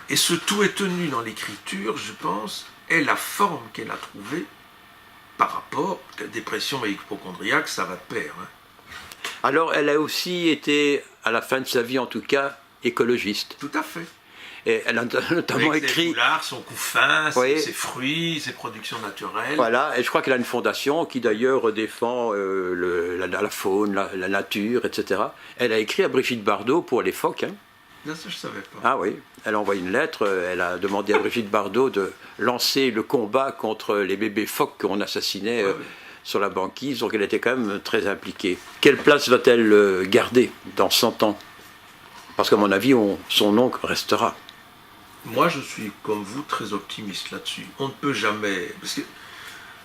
[SPEAKER 14] Et ce tout est tenu dans l'écriture, je pense, est la forme qu'elle a trouvée par rapport à la dépression et hypocondriaque, ça va de pair. Hein.
[SPEAKER 2] Alors, elle a aussi été, à la fin de sa vie en tout cas, écologiste.
[SPEAKER 14] Tout à fait.
[SPEAKER 2] Et elle a notamment
[SPEAKER 14] avec
[SPEAKER 2] écrit...
[SPEAKER 14] ses foulards, son couffin,
[SPEAKER 2] oui.
[SPEAKER 14] ses fruits, ses productions naturelles.
[SPEAKER 2] Voilà, et je crois qu'elle a une fondation qui d'ailleurs défend la faune, la nature, etc. Elle a écrit à Brigitte Bardot pour les phoques. Hein.
[SPEAKER 14] Non, ça je ne savais pas.
[SPEAKER 2] Ah oui, elle a envoyé une lettre, elle a demandé à Brigitte Bardot de lancer le combat contre les bébés phoques qu'on assassinait sur la banquise, donc elle était quand même très impliquée. Quelle place va-t-elle garder dans 100 ans? Parce qu'à mon avis, son nom restera.
[SPEAKER 14] Moi, je suis, comme vous, très optimiste là-dessus. On ne peut jamais... Parce que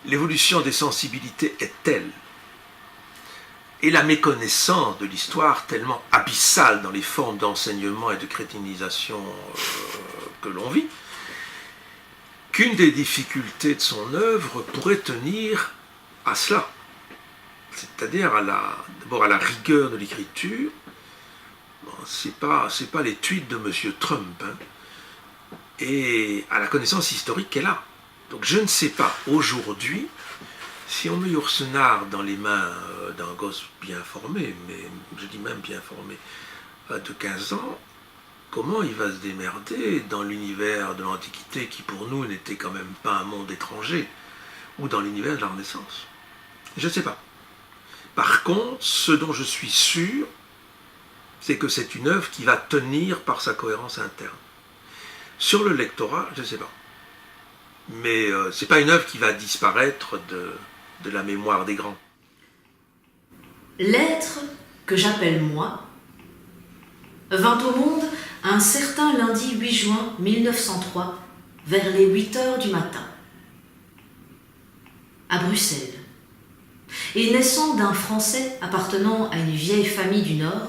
[SPEAKER 14] l'évolution des sensibilités est telle, et la méconnaissance de l'histoire tellement abyssale dans les formes d'enseignement et de crétinisation que l'on vit, qu'une des difficultés de son œuvre pourrait tenir à cela. C'est-à-dire d'abord à la rigueur de l'écriture. Bon, c'est pas les tweets de M. Trump, hein, et à la connaissance historique qu'elle a. Donc je ne sais pas, aujourd'hui, si on met Yourcenar dans les mains d'un gosse bien formé, mais je dis même bien formé, de 15 ans, comment il va se démerder dans l'univers de l'Antiquité qui pour nous n'était quand même pas un monde étranger, ou dans l'univers de la Renaissance? Je ne sais pas. Par contre, ce dont je suis sûr, c'est que c'est une œuvre qui va tenir par sa cohérence interne. Sur le lectorat, je ne sais pas. Mais ce n'est pas une œuvre qui va disparaître de la mémoire des grands.
[SPEAKER 15] L'être que j'appelle moi vint au monde un certain lundi 8 juin 1903, vers les 8 heures du matin, à Bruxelles, et naissant d'un Français appartenant à une vieille famille du Nord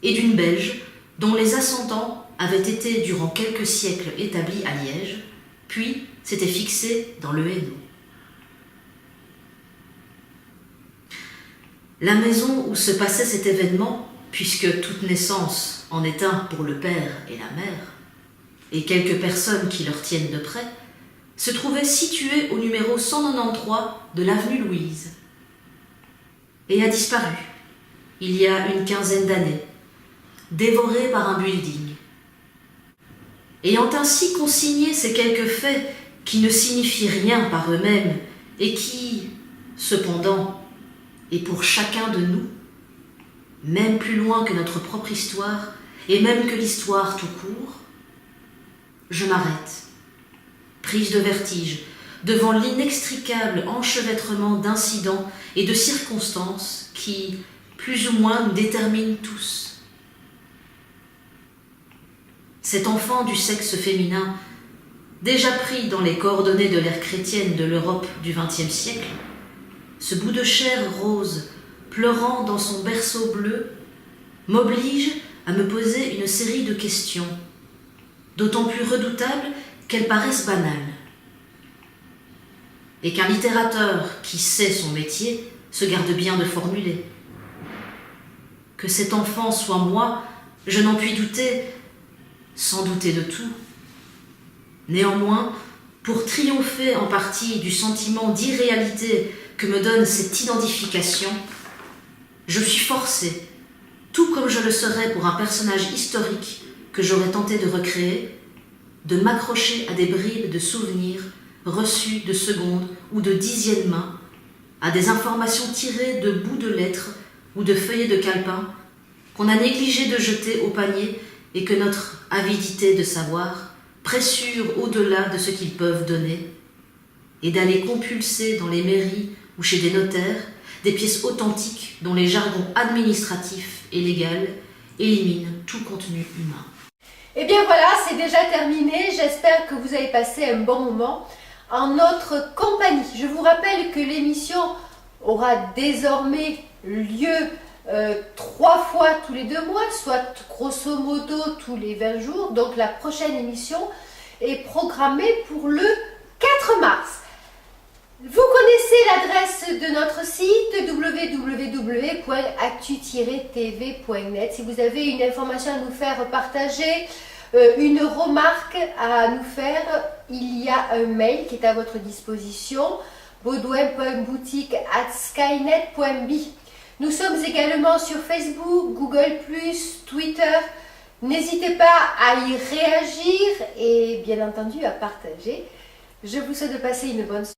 [SPEAKER 15] et d'une Belge dont les ascendants avaient été durant quelques siècles établis à Liège, puis s'étaient fixés dans le Hainaut. La maison où se passait cet événement, puisque toute naissance en est un pour le père et la mère, et quelques personnes qui leur tiennent de près, se trouvait située au numéro 193 de l'avenue Louise, et a disparu, il y a une quinzaine d'années, dévorée par un building. Ayant ainsi consigné ces quelques faits qui ne signifient rien par eux-mêmes et qui, cependant, et pour chacun de nous, même plus loin que notre propre histoire, et même que l'histoire tout court, je m'arrête, prise de vertige, devant l'inextricable enchevêtrement d'incidents et de circonstances qui, plus ou moins, nous déterminent tous. Cet enfant du sexe féminin, déjà pris dans les coordonnées de l'ère chrétienne de l'Europe du XXe siècle, ce bout de chair rose, pleurant dans son berceau bleu, m'oblige à me poser une série de questions, d'autant plus redoutables qu'elles paraissent banales. Et qu'un littérateur qui sait son métier se garde bien de formuler. Que cet enfant soit moi, je n'en puis douter, sans douter de tout. Néanmoins, pour triompher en partie du sentiment d'irréalité que me donne cette identification, je suis forcée, tout comme je le serais pour un personnage historique que j'aurais tenté de recréer, de m'accrocher à des bribes de souvenirs reçus de seconde ou de dixième main, à des informations tirées de bouts de lettres ou de feuillets de calepin qu'on a négligé de jeter au panier et que notre avidité de savoir pressure au-delà de ce qu'ils peuvent donner, et d'aller compulser dans les mairies ou chez des notaires des pièces authentiques dont les jargons administratifs et légaux éliminent tout contenu humain.
[SPEAKER 1] Et bien voilà, c'est déjà terminé. J'espère que vous avez passé un bon moment en notre compagnie. Je vous rappelle que l'émission aura désormais lieu 3 fois tous les 2 mois, soit grosso modo tous les 20 jours. Donc la prochaine émission est programmée pour le 4 mars. Vous connaissez l'adresse de notre site www.actu-tv.net. Si vous avez une information à nous faire partager, une remarque à nous faire, il y a un mail qui est à votre disposition, baudouin.boutique@skynet.be. Nous sommes également sur Facebook, Google+, Twitter. N'hésitez pas à y réagir et bien entendu à partager. Je vous souhaite de passer une bonne soirée.